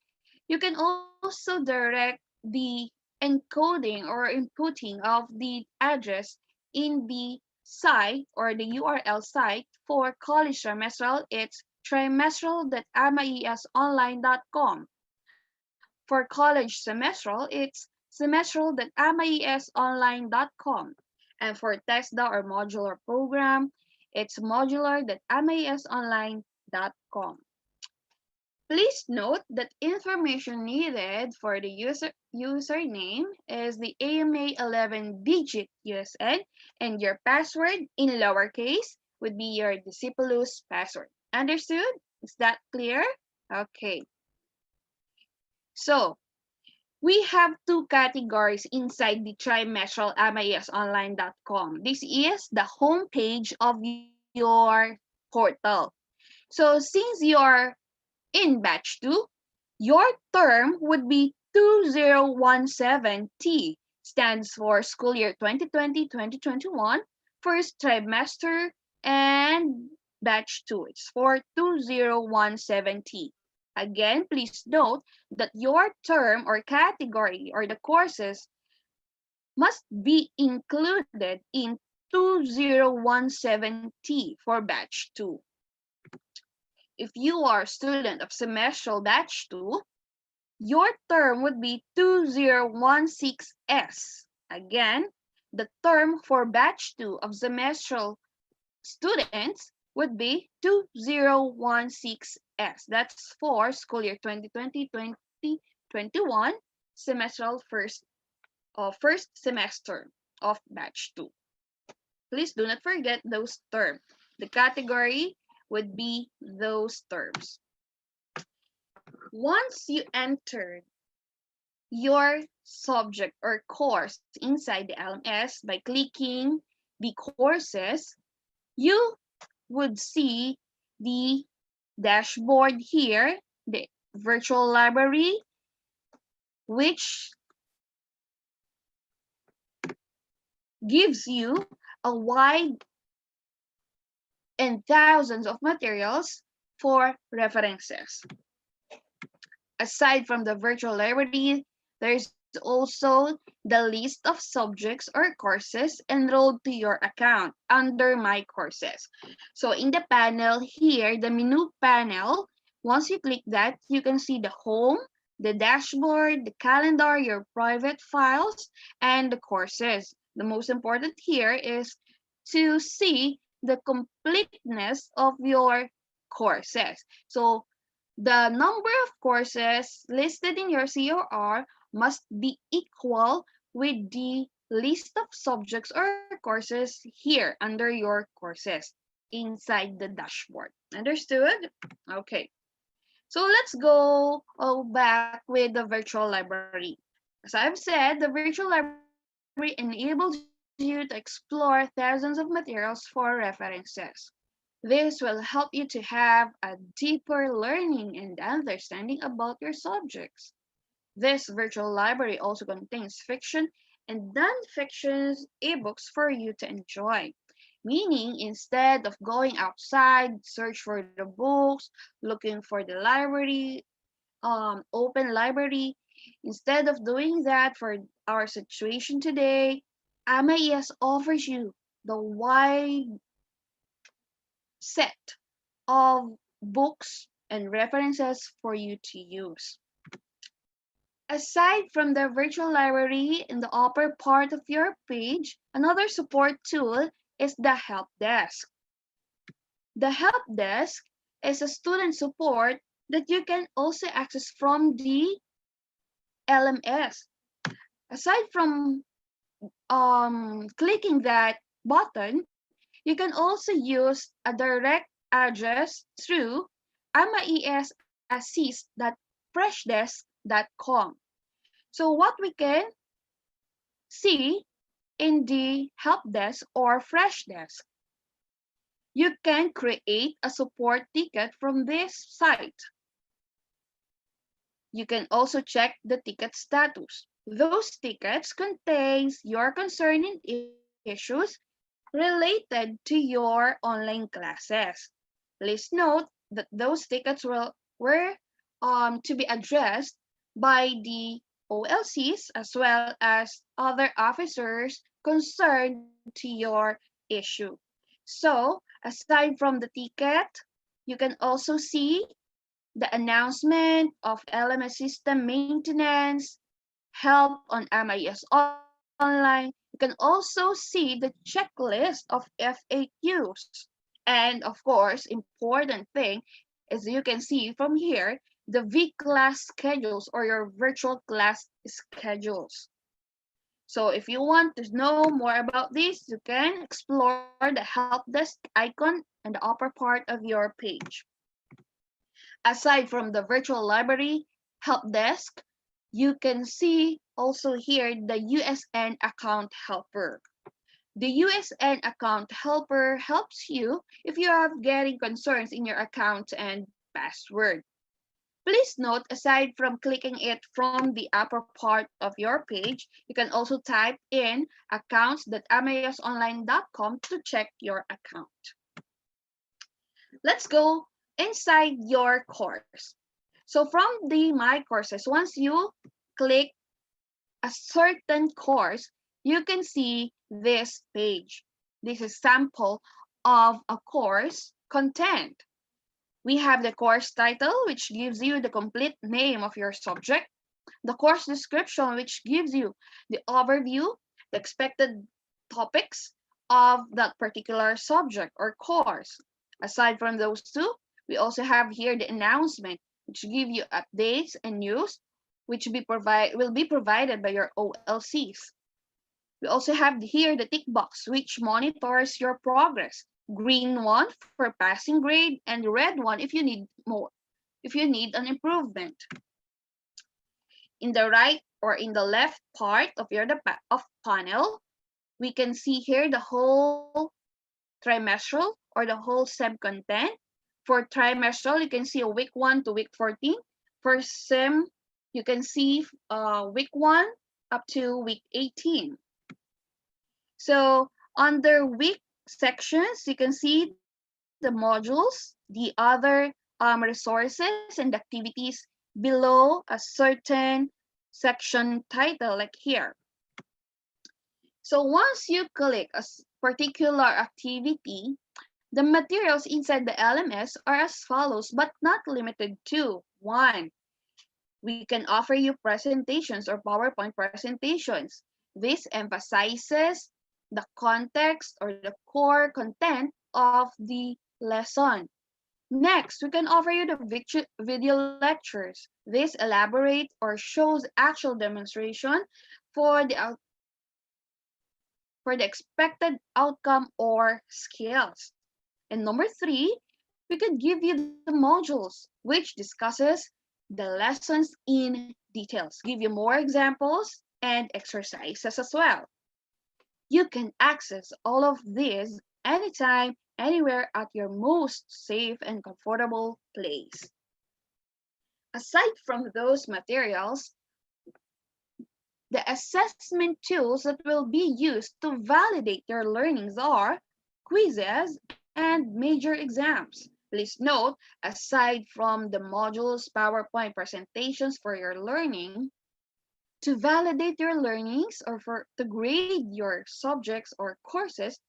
you can also direct the encoding or inputting of the address in the site or the URL site for college trimestral. It's trimestral.amaesonline.com. For college semestral, it's semestral.amaesonline.com. And for TESDA or modular program, it's modular.amaesonline.com. Please note that information needed for the username is the AMA 11-digit USN, and your password in lowercase would be your Discipulus password. Understood? Is that clear? Okay. So we have two categories inside the trimestral amaesonline.com. This is the home page of your portal. So since you're in batch 2, your term would be 2017T, stands for school year 2020-2021, first trimester, and batch 2. It's for 2017T. Again, please note that your term or category or the courses must be included in 2017T for batch 2. If you are a student of semestral batch 2, your term would be 2016S. Again, the term for batch 2 of semestral students would be 2016S. That's for school year 2020-2021 semestral first semester of batch 2. Please do not forget those terms. The category would be those terms. Once you entered your subject or course inside the LMS by clicking the courses, you would see the dashboard here, the virtual library, which gives you a wide and thousands of materials for references. Aside from the virtual library, there's also the list of subjects or courses enrolled to your account under My Courses. So in the panel here, the menu panel, Once you click that, you can see the home, the dashboard, the calendar, your private files, and the courses. The most important here is to see the completeness of your courses. So the number of courses listed in your COR must be equal with the list of subjects or courses here under your courses inside the dashboard. Understood? Okay. So let's go back with the virtual library. As I've said, the virtual library enables you to explore thousands of materials for references. This will help you to have a deeper learning and understanding about your subjects. This virtual library also contains fiction and non-fiction ebooks for you to enjoy. Meaning, instead of going outside, search for the books, looking for the library, open library, instead of doing that for our situation today, MIS offers you the wide set of books and references for you to use. Aside from the virtual library in the upper part of your page, another support tool is the help desk. The help desk is a student support that you can also access from the LMS. Aside from clicking that button, you can also use a direct address through miesassist.freshdesk.com. So what we can see in the help desk or fresh desk, you can create a support ticket from this site. You can also check the ticket status. Those tickets contains your concerning issues related to your online classes. Please note that those tickets were to be addressed by the OLCs as well as other officers concerned to your issue. So, aside from the ticket, you can also see the announcement of LMS system maintenance, help on MIS Online. You can also see the checklist of FAQs. And of course, important thing is you can see from here the V-class schedules or your virtual class schedules. So if you want to know more about this, you can explore the help desk icon in the upper part of your page. Aside from the virtual library help desk, you can see also here the USN account helper. The USN account helper helps you if you are getting concerns in your account and password. Please note, aside from clicking it from the upper part of your page, you can also type in accounts.misonline.com to check your account. Let's go inside your course. So from the My Courses, once you click a certain course, you can see this page. This is sample of a course content. We have the course title, which gives you the complete name of your subject, the course description, which gives you the overview, the expected topics of that particular subject or course. Aside from those two, we also have here the announcement, which give you updates and news, which will be provided by your OLCs. We also have here the tick box, which monitors your progress. Green one for passing grade, and the red one if you need more, if you need an improvement. In the right or in the left part of your panel, we can see here the whole trimestral or the whole sub-content. For trimestral, you can see a week 1 to week 14. For sem, you can see week 1 up to week 18. So under week sections, you can see the modules, the other resources and activities below a certain section title, like here. So once you click a particular activity, The materials inside the LMS are as follows, but not limited to: 1. We can offer you presentations or PowerPoint presentations. This emphasizes the context or the core content of the lesson. Next, we can offer you the video lectures. This elaborates or shows actual demonstration for the expected outcome or skills. And number 3, we could give you the modules, which discusses the lessons in details, give you more examples and exercises as well. You can access all of these anytime, anywhere at your most safe and comfortable place. Aside from those materials, the assessment tools that will be used to validate your learnings are quizzes and major exams. Please note, aside from the modules, PowerPoint presentations for your learning, to validate your learnings or to grade your subjects or courses,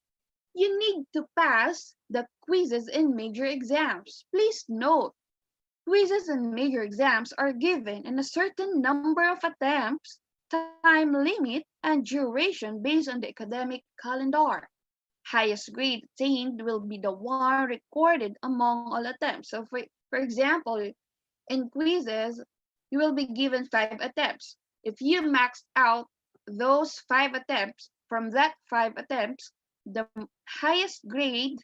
you need to pass the quizzes and major exams. Please note, quizzes and major exams are given in a certain number of attempts, time limit, and duration based on the academic calendar. Highest grade attained will be the one recorded among all attempts. So for example, in quizzes, you will be given 5 attempts. If you maxed out those 5 attempts, from that 5 attempts, the highest grade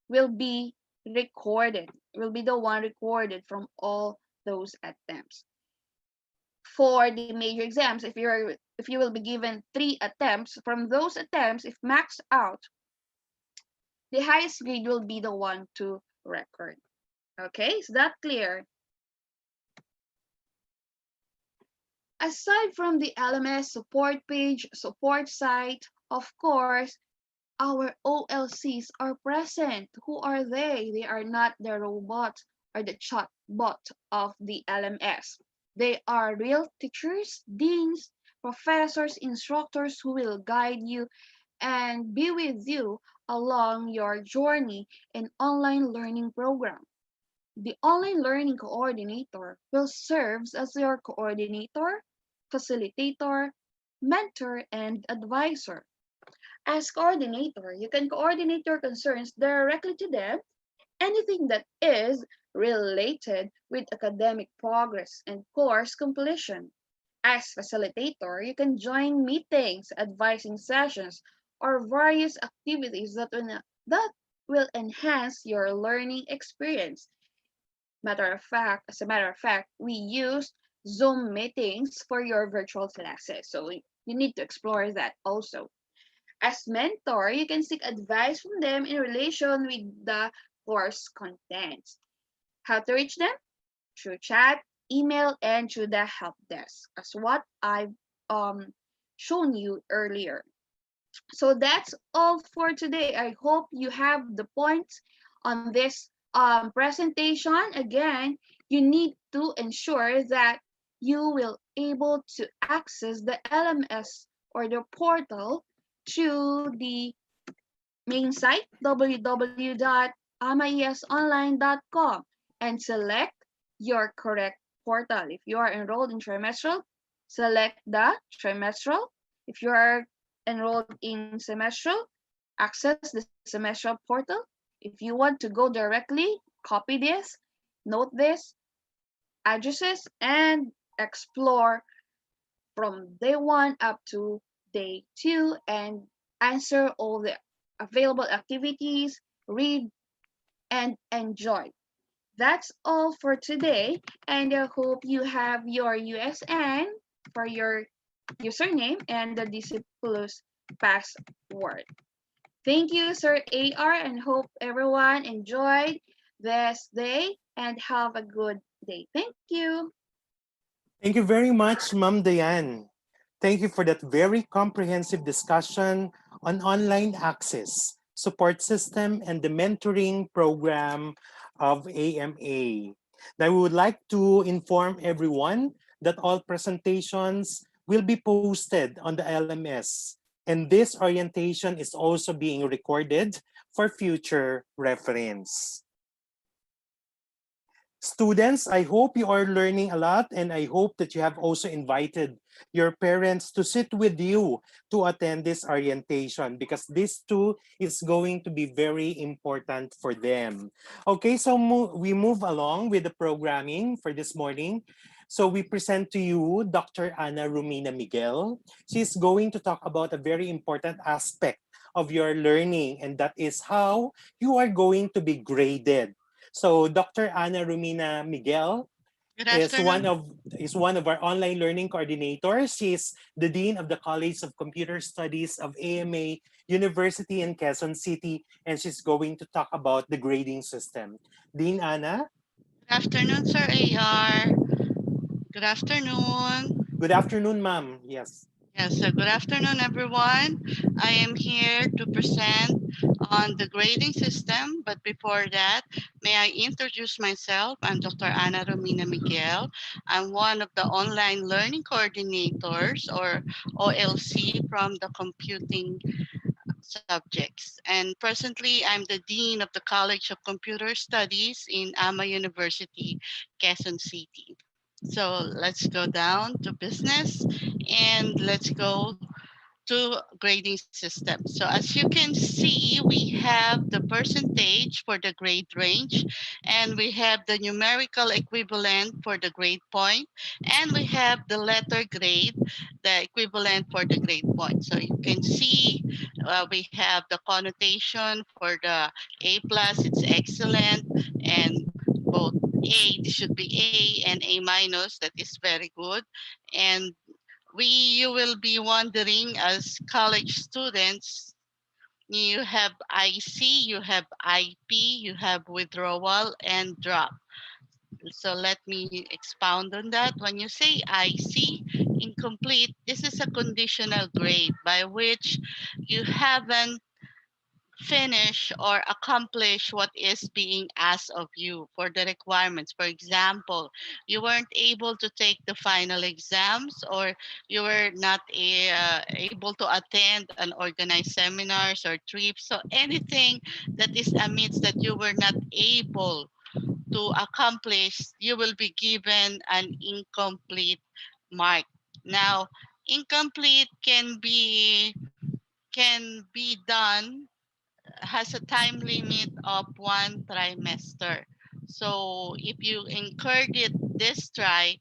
will be recorded, will be the one recorded from all those attempts. For the major exams, if you will be given 3 attempts, from those attempts, if maxed out, the highest grade will be the one to record. Okay, is that clear? Aside from the LMS support page, support site, of course, our OLCs are present. Who are they? They are not the robot or the chatbot of the LMS. They are real teachers, deans, professors, instructors who will guide you and be with you along your journey in online learning program. The online learning coordinator will serve as your coordinator, facilitator, mentor, and advisor. As coordinator, you can coordinate your concerns directly to them, anything that is related with academic progress and course completion. As facilitator, you can join meetings, advising sessions, or various activities that will enhance your learning experience. As a matter of fact, we use Zoom meetings for your virtual classes, so you need to explore that also. As mentor, you can seek advice from them in relation with the course contents. How to reach them? Through chat, email, and through the help desk, as what I've shown you earlier. So that's all for today. I hope you have the points on this presentation. Again, you need to ensure that you will able to access the LMS or the portal through the main site www.amaesonline.com and select your correct portal. If you are enrolled in trimestral, select the trimestral. If you are enrolled in semestral, access the semestral portal. If you want to go directly, copy this, note this, addresses, and explore from day 1 up to day 2 and answer all the available activities, read, and enjoy. That's all for today, and I hope you have your USN for your username and the Discipulus password. Thank you, Sir AR, and hope everyone enjoyed this day and have a good day. Thank you. Thank you very much, Ma'am Diane. Thank you for that very comprehensive discussion on online access, support system, and the mentoring program of AMA. Now, we would like to inform everyone that all presentations will be posted on the LMS. And this orientation is also being recorded for future reference. Students, I hope you are learning a lot, and I hope that you have also invited your parents to sit with you to attend this orientation, because this too is going to be very important for them. Okay, so we move along with the programming for this morning. So we present to you Dr. Ana Romina Miguel. She's going to talk about a very important aspect of your learning, and that is how you are going to be graded. So Dr. Ana Romina Miguel is one of our online learning coordinators. She's the Dean of the College of Computer Studies of AMA University in Quezon City, and she's going to talk about the grading system. Dean Ana? Good afternoon, Sir AR. Good afternoon. Good afternoon, ma'am. Yes. Yes, good afternoon, everyone. I am here to present on the grading system, but before that, may I introduce myself? I'm Dr. Ana Romina Miguel. I'm one of the online learning coordinators, or OLC, from the computing subjects. And presently, I'm the Dean of the College of Computer Studies in AMA University, Quezon City. So let's go down to business and let's go to grading system. So as you can see, we have the percentage for the grade range, and we have the numerical equivalent for the grade point, and we have the letter grade, the equivalent for the grade point. So you can see we have the connotation for the A plus, it's excellent, and both A, this should be A, and A minus, that is very good. And you will be wondering, as college students, you have IC, you have IP, you have withdrawal and drop. So let me expound on that. When you say IC, incomplete, this is a conditional grade by which you haven't finish or accomplish what is being asked of you for the requirements. For example, you weren't able to take the final exams, or you were not able to attend and organize seminars or trips. So anything that is amidst that you were not able to accomplish, you will be given an incomplete mark. Now, incomplete can be done, has a time limit of 1 trimester. So if you incurred it this try,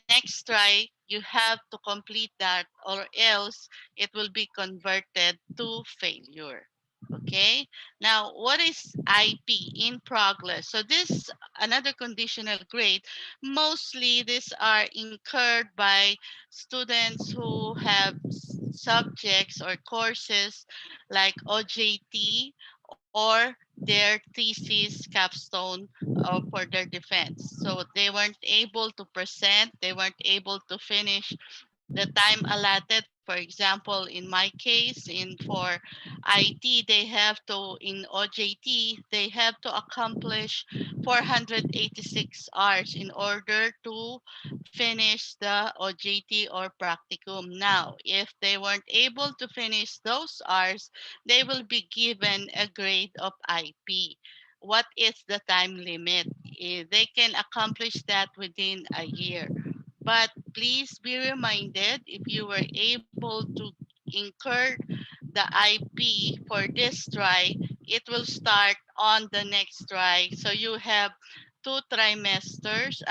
next try, you have to complete that, or else it will be converted to failure. Okay, now what is IP, in progress? So this another conditional grade. Mostly these are incurred by students who have subjects or courses like OJT or their thesis capstone for their defense. So they weren't able to present, they weren't able to finish the time allotted. For example, in my case, for IT, they have to, in OJT, they have to accomplish 486 hours in order to finish the OJT or practicum. Now, if they weren't able to finish those hours, they will be given a grade of IP. What is the time limit? They can accomplish that within a year. But please be reminded, if you were able to incur the IP for this try, it will start on the next try. So you have 3 trimesters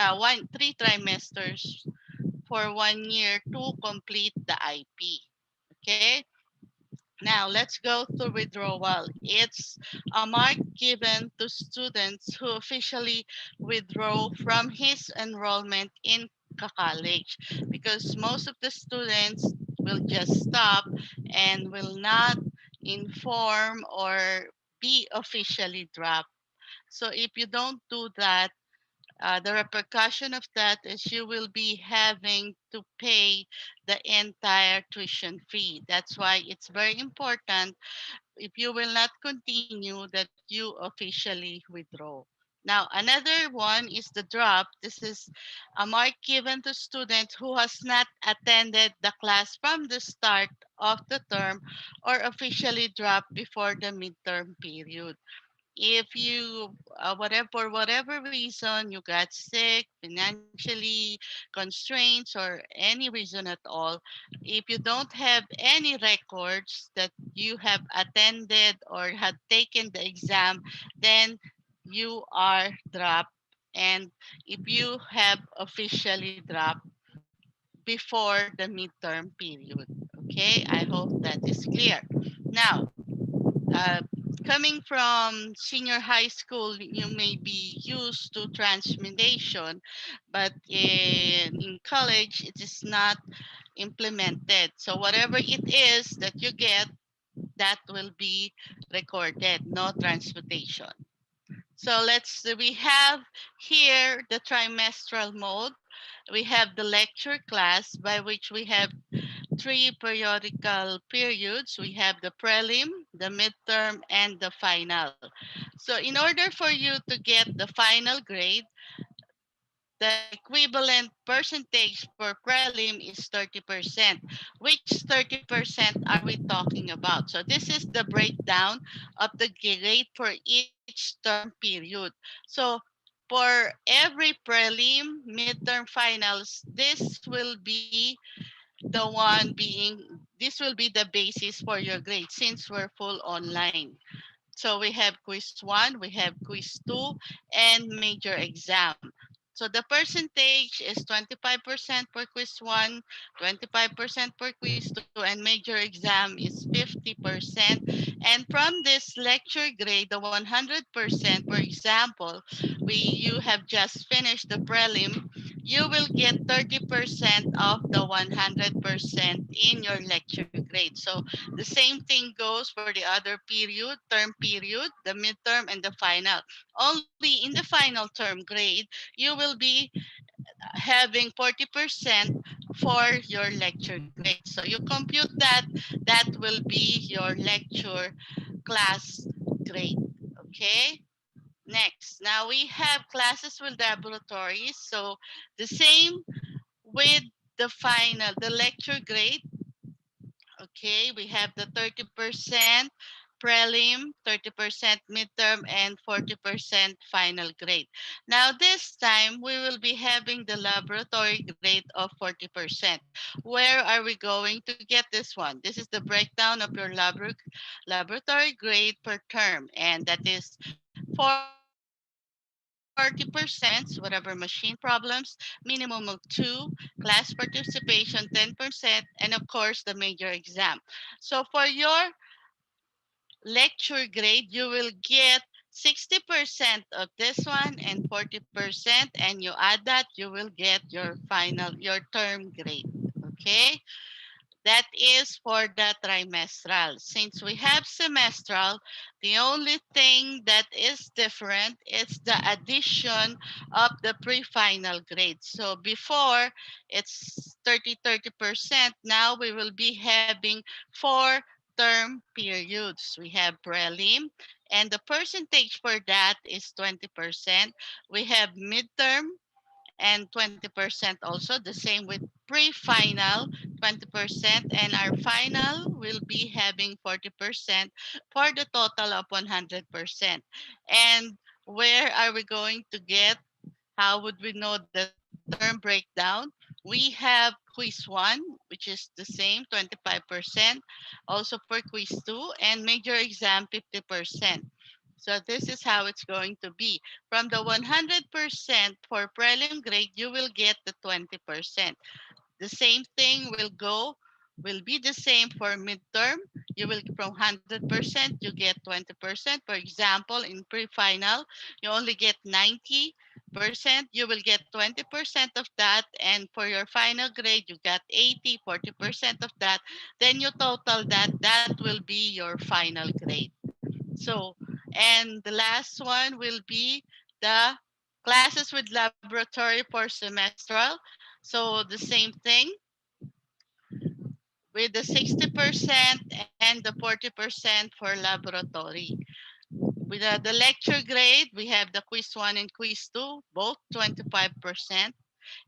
for 1 year to complete the IP. Okay. Now let's go to withdrawal. It's a mark given to students who officially withdraw from his enrollment in college, because most of the students will just stop and will not inform or be officially dropped. So if you don't do that, the repercussion of that is you will be having to pay the entire tuition fee. That's why it's very important, if you will not continue, that you officially withdraw. Now, another one is the drop. This is a mark given to student who has not attended the class from the start of the term or officially dropped before the midterm period. If you, whatever, for whatever reason, you got sick, financially constraints, or any reason at all, if you don't have any records that you have attended or had taken the exam, then you are dropped. And if you have officially dropped before the midterm period, okay, I hope that is clear. Now, uh, coming from senior high school, you may be used to transmutation, but in college, it is not implemented. So whatever it is that you get, that will be recorded, no transmutation. So we have here the trimestral mode. We have the lecture class, by which we have 3 periodical periods. We have the prelim, the midterm, and the final. So in order for you to get the final grade, the equivalent percentage for prelim is 30%. Which 30% are we talking about? So this is the breakdown of the grade for each term period. So for every prelim, midterm, finals, this will be the basis for your grade since we're full online. So we have quiz 1, we have quiz 2, and major exam. So the percentage is 25% for quiz 1, 25% for quiz 2, and major exam is 50%. And from this lecture grade, the 100%, for example, you have just finished the prelim, you will get 30% of the 100% in your lecture grade. So the same thing goes for the other period, term period, the midterm, and the final. Only in the final term grade, you will be having 40% for your lecture grade. So you compute that, that will be your lecture class grade, okay? Next, now we have classes with laboratories. So the same with the final, the lecture grade. Okay, we have the 30% prelim, 30% midterm, and 40% final grade. Now this time, we will be having the laboratory grade of 40%. Where are we going to get this one? This is the breakdown of your laboratory grade per term, and that is 40%, whatever machine problems, minimum of 2, class participation 10%, and of course the major exam. So for your lecture grade, you will get 60% of this one and 40%, and you add that, you will get your term grade, okay? That is for the trimestral. Since we have semestral, the only thing that is different is the addition of the pre-final grade. So before it's 30%, now we will be having 4 term periods. We have prelim, and the percentage for that is 20%. We have midterm, and 20% also, the same with pre-final, 20%, and our final will be having 40% for the total of 100%. And where are we going to get, how would we know the term breakdown? We have quiz 1, which is the same, 25%, also for quiz 2, and major exam, 50%. So this is how it's going to be. From the 100% for prelim grade, you will get the 20%. The same thing will be the same for midterm. You will, from 100%, you get 20%. For example, in pre-final, you only get 90%. You will get 20% of that. And for your final grade, you got 80, 40% of that. Then you total that, that will be your final grade. So, and the last one will be the classes with laboratory for semestral. So the same thing with the 60% and the 40% for laboratory. With the lecture grade, we have the quiz 1 and quiz 2, both 25%.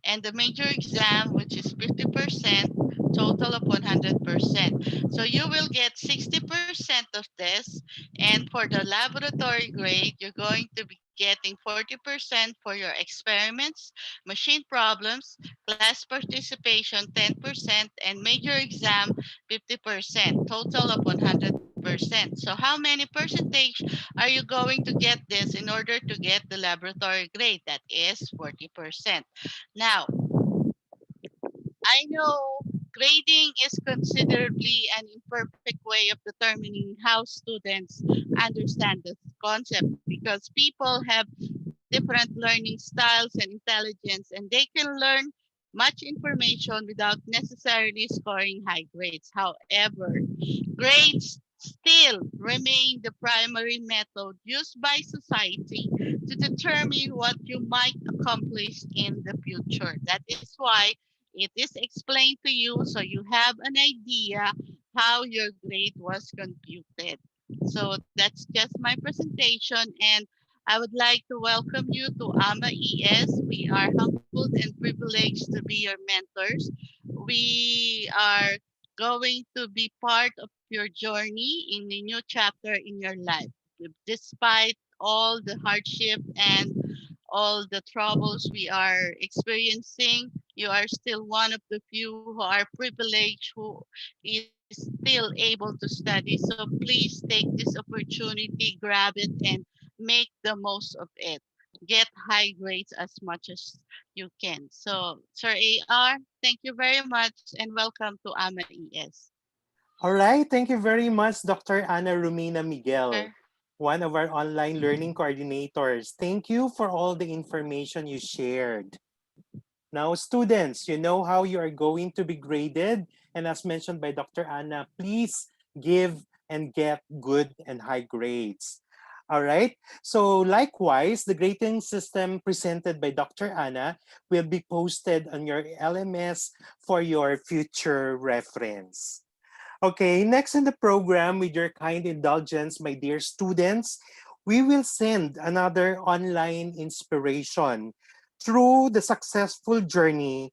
And the major exam, which is 50%, total of 100%. So you will get 60% of this. And for the laboratory grade, you're going to be getting 40% for your experiments, machine problems, class participation 10%, and major exam 50%, total of 100%. So how many percentage are you going to get this in order to get the laboratory grade? That is 40%. Now, I know grading is considerably an imperfect way of determining how students understand this concept because people have different learning styles and intelligence, and they can learn much information without necessarily scoring high grades. However, grades still remain the primary method used by society to determine what you might accomplish in the future. That is why it is explained to you so you have an idea how your grade was computed. So that's just my presentation, and I would like to welcome you to AMA ES. We are humbled and privileged to be your mentors. We are going to be part of your journey in a new chapter in your life. Despite all the hardship and all the troubles we are experiencing, you are still one of the few who are privileged, who is still able to study. So please take this opportunity, grab it, and make the most of it. Get high grades as much as you can. So, Sir AR, thank you very much and welcome to AMA ES. All right, thank you very much, Dr. Ana Romina Miguel, one of our online learning coordinators. Thank you for all the information you shared. Now, students, you know how you are going to be graded. And as mentioned by Dr. Ana, please give and get good and high grades. All right, so likewise, the grading system presented by Dr. Ana will be posted on your LMS for your future reference. Okay, next in the program, with your kind indulgence, my dear students, we will send another online inspiration through the successful journey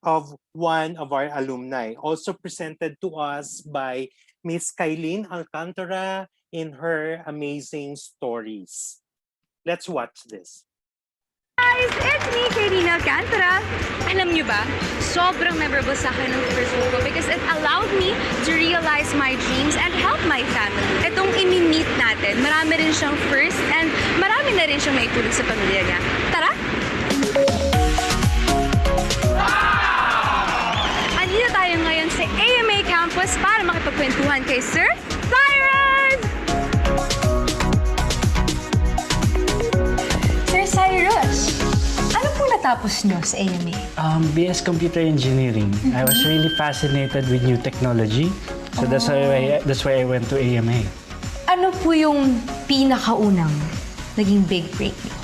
of one of our alumni, also presented to us by Miss Kailin Alcantara in her amazing stories. Let's watch this. Guys, it's me, Karina Alcantara. Alam niyo ba, sobrang memorable sa akin ng first book ko because it allowed me to realize my dreams and help my family. Itong imi-meet natin, marami rin siyang first and marami na rin siyang maitulog sa pamilya niya. Tara! Andito tayo ngayon sa AMA Campus para makipagkwentuhan kay Sir Cyrus! Sir Cyrus, ano pong natapos niyo sa AMA? BS Computer Engineering. I was really fascinated with new technology. So that's why I went to AMA. Ano po yung pinakaunang naging big break niyo?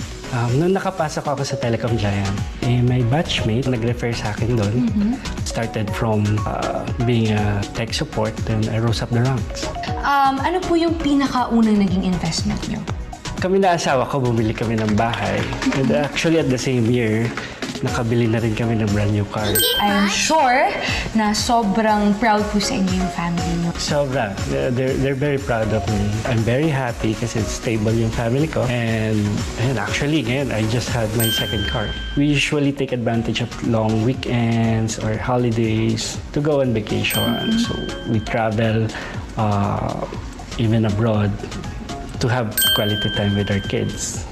Nung nakapasok ako sa Telecom Giant, my batchmate nag-refer sa akin doon. Started from being a tech support, then I rose up the ranks. Ano po yung pinakaunang naging investment niyo? Kami na asawa ko, bumili kami ng bahay. And actually at the same year, nakabili na rin kami ng brand new car. I'm sure na sobrang proud po sa inyo yung family niyo. Sobra. They're very proud of me. I'm very happy kasi stable yung family ko. And actually, again, I just had my second car. We usually take advantage of long weekends or holidays to go on vacation. So we travel even abroad to have quality time with our kids.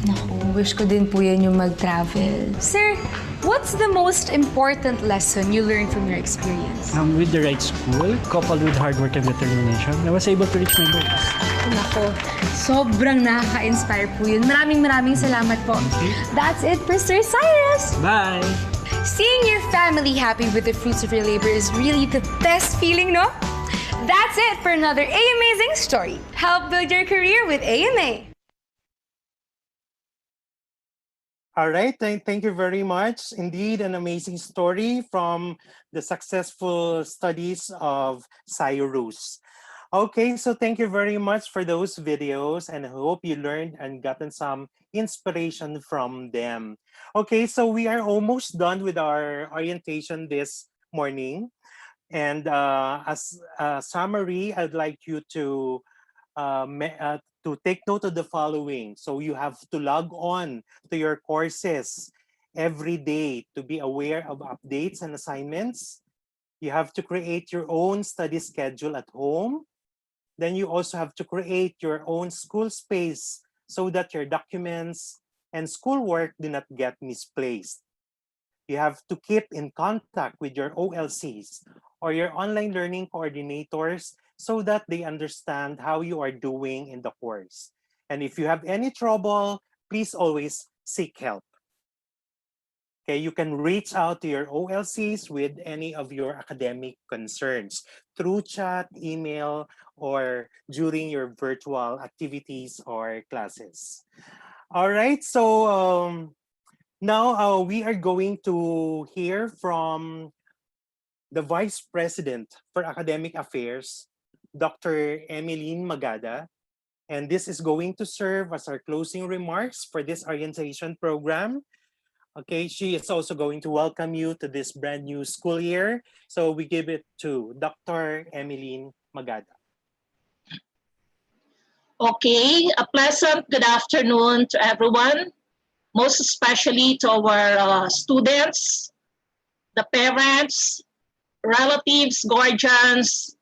Naku, wish ko din po yan yung mag-travel. Sir, what's the most important lesson you learned from your experience? With the right school, coupled with hard work and determination, I was able to reach my goals. Naku, sobrang nakaka-inspire po yun. Maraming salamat po. That's it for Sir Cyrus! Bye! Seeing your family happy with the fruits of your labor is really the best feeling, no? That's it for another AMazing story. Help build your career with AMA. All right, thank you very much. Indeed, an amazing story from the successful studies of Cyrus. Okay, so thank you very much for those videos, and I hope you learned and gotten some inspiration from them. Okay, so we are almost done with our orientation this morning. And as a summary, I'd like you to take note of the following. So you have to log on to your courses every day to be aware of updates and assignments. You have to create your own study schedule at home. Then you also have to create your own school space so that your documents and schoolwork do not get misplaced. You have to keep in contact with your OLCs or your online learning coordinators so that they understand how you are doing in the course. And if you have any trouble, please always seek help. Okay, you can reach out to your OLCs with any of your academic concerns through chat, email, or during your virtual activities or classes. All right, so now we are going to hear from the Vice President for Academic Affairs, Dr. Emeline Magada. And this is going to serve as our closing remarks for this orientation program. Okay, she is also going to welcome you to this brand new school year. So we give it to Dr. Emeline Magada. Okay, a pleasant good afternoon to everyone, most especially to our students, the parents, relatives, guardians,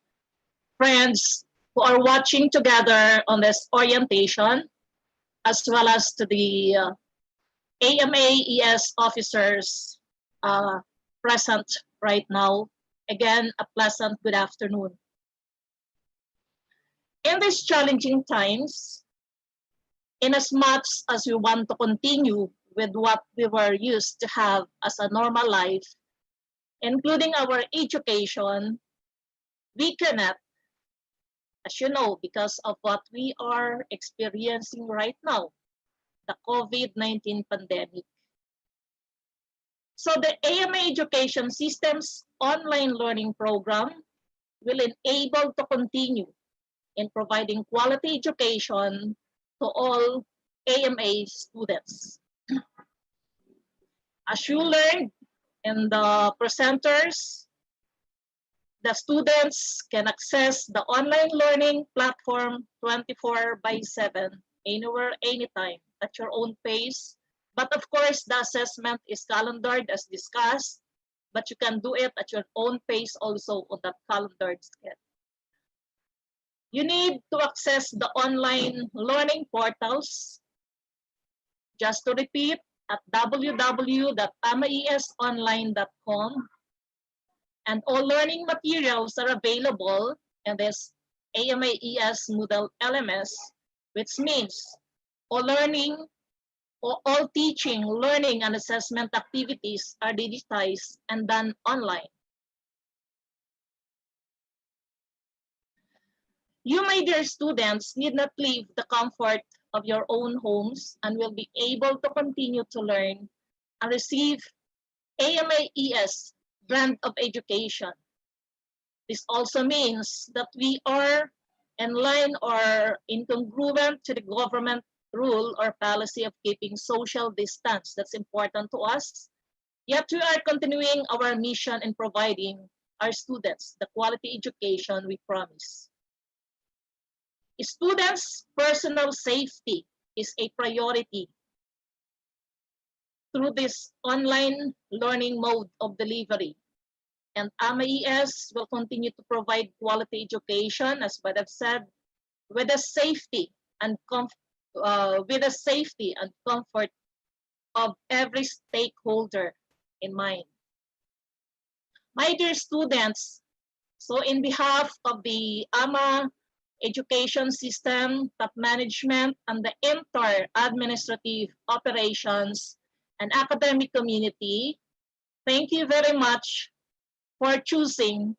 friends who are watching together on this orientation, as well as to the AMA-ES officers present right now. Again, a pleasant good afternoon. In these challenging times, in as much as we want to continue with what we were used to have as a normal life, including our education, we cannot, as you know, because of what we are experiencing right now, the COVID-19 pandemic. So the AMA Education System's online learning program will enable to continue in providing quality education to all AMA students. As you learned in the presenters, the students can access the online learning platform 24/7, anywhere, anytime, at your own pace. But of course, the assessment is calendared as discussed, but you can do it at your own pace also on that calendared schedule. You need to access the online learning portals. Just to repeat, at www.amaesonline.com, and all learning materials are available in this AMA-ES Moodle LMS, which means all learning, or all teaching, learning, and assessment activities are digitized and done online. You, my dear students, need not leave the comfort of your own homes and will be able to continue to learn and receive AMA-ES brand of education. This also means that we are in line or incongruent to the government rule or policy of keeping social distance. That's important to us. Yet we are continuing our mission in providing our students the quality education we promise. Students' personal safety is a priority through this online learning mode of delivery. And AMA-ES will continue to provide quality education, as what I've said, with the safety and comfort of every stakeholder in mind. My dear students, so in behalf of the AMA education system, top management, and the entire administrative operations and academic community, thank you very much for choosing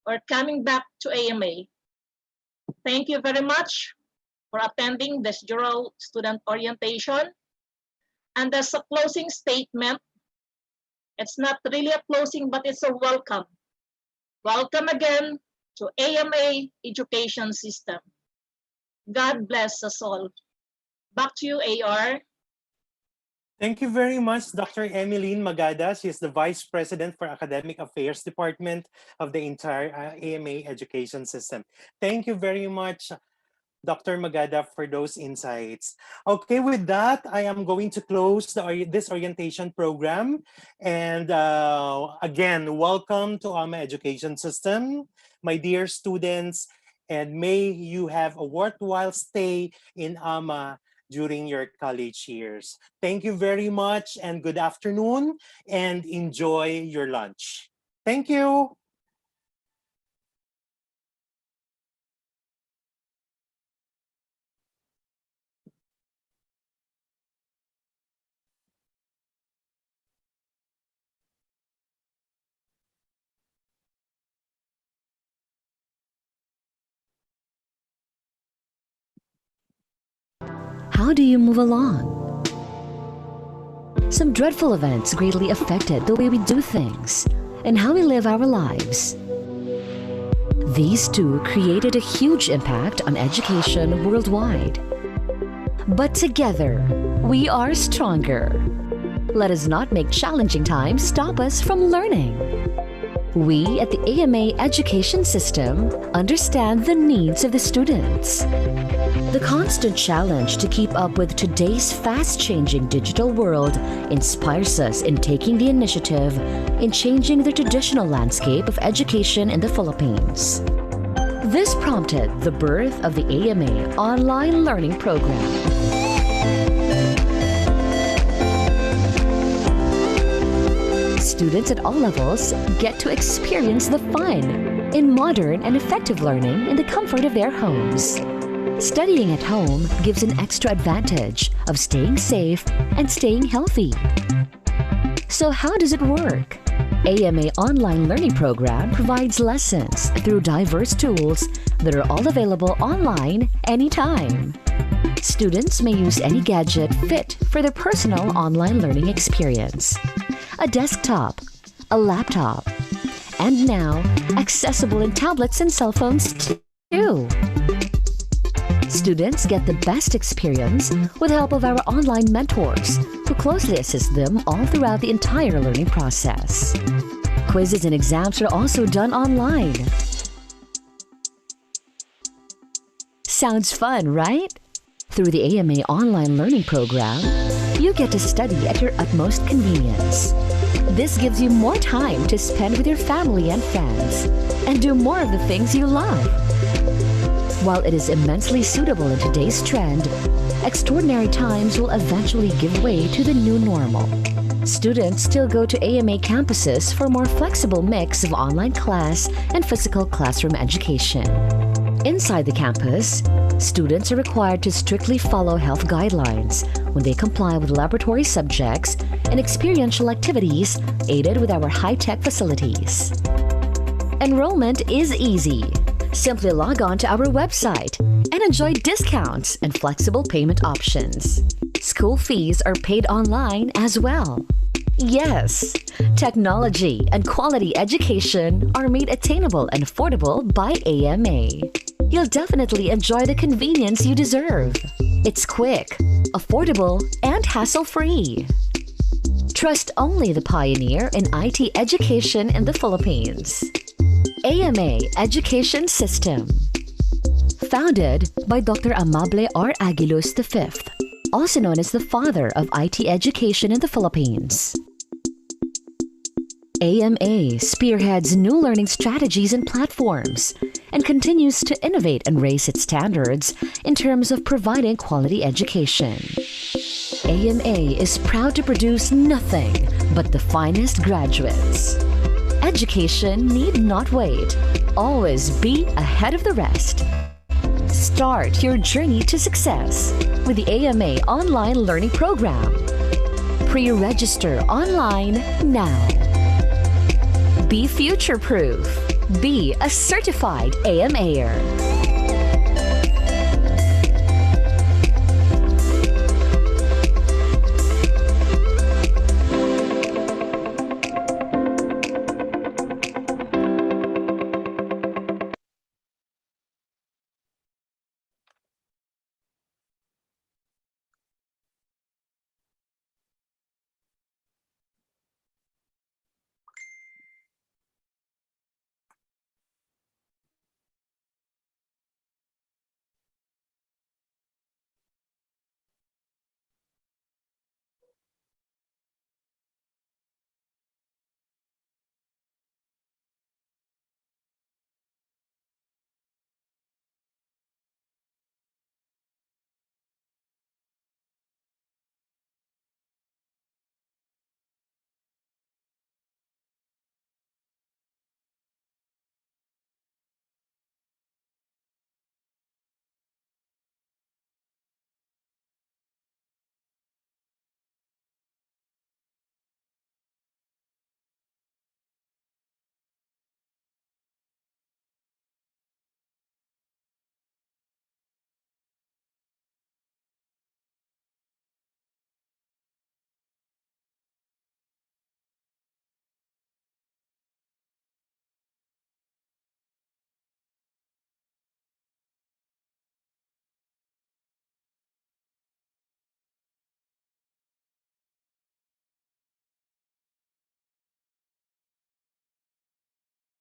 or coming back to AMA. Thank you very much for attending this General Student Orientation. And as a closing statement, it's not really a closing, but it's a welcome. Welcome again to AMA education system. God bless us all. Back to you, AR. Thank you very much, Dr. Emeline Magada. She is the Vice President for Academic Affairs Department of the entire AMA education system. Thank you very much, Dr. Magada, for those insights. Okay, with that, I am going to close this orientation program. And again, welcome to AMA education system, my dear students, and may you have a worthwhile stay in AMA during your college years. Thank you very much and good afternoon, and enjoy your lunch. Thank you. How do you move along? Some dreadful events greatly affected the way we do things and how we live our lives. These two created a huge impact on education worldwide. But together, we are stronger. Let us not make challenging times stop us from learning. We at the AMA education system understand the needs of the students. The constant challenge to keep up with today's fast-changing digital world inspires us in taking the initiative in changing the traditional landscape of education in the Philippines. This prompted the birth of the AMA online learning program. Students at all levels get to experience the fun in modern and effective learning in the comfort of their homes. Studying at home gives an extra advantage of staying safe and staying healthy. So how does it work? AMA Online Learning Program provides lessons through diverse tools that are all available online anytime. Students may use any gadget fit for their personal online learning experience. A desktop, a laptop, and now accessible in tablets and cell phones too. Students get the best experience with the help of our online mentors who closely assist them all throughout the entire learning process. Quizzes and exams are also done online. Sounds fun, right? Through the AMA Online Learning Program, you get to study at your utmost convenience. This gives you more time to spend with your family and friends and do more of the things you love. While it is immensely suitable in today's trend, extraordinary times will eventually give way to the new normal. Students still go to AMA campuses for a more flexible mix of online class and physical classroom education. Inside the campus, students are required to strictly follow health guidelines when they comply with laboratory subjects and experiential activities aided with our high-tech facilities. Enrollment is easy. Simply log on to our website and enjoy discounts and flexible payment options. School fees are paid online as well. Yes, technology and quality education are made attainable and affordable by AMA. You'll definitely enjoy the convenience you deserve. It's quick, affordable, and hassle-free. Trust only the pioneer in IT education in the Philippines. AMA Education System. Founded by Dr. Amable R. Aguilos V, also known as the father of IT education in the Philippines. AMA spearheads new learning strategies and platforms and continues to innovate and raise its standards in terms of providing quality education. AMA is proud to produce nothing but the finest graduates. Education need not wait. Always be ahead of the rest. Start your journey to success with the AMA Online Learning Program. Pre-register online now. Be future-proof. Be a certified AMAer.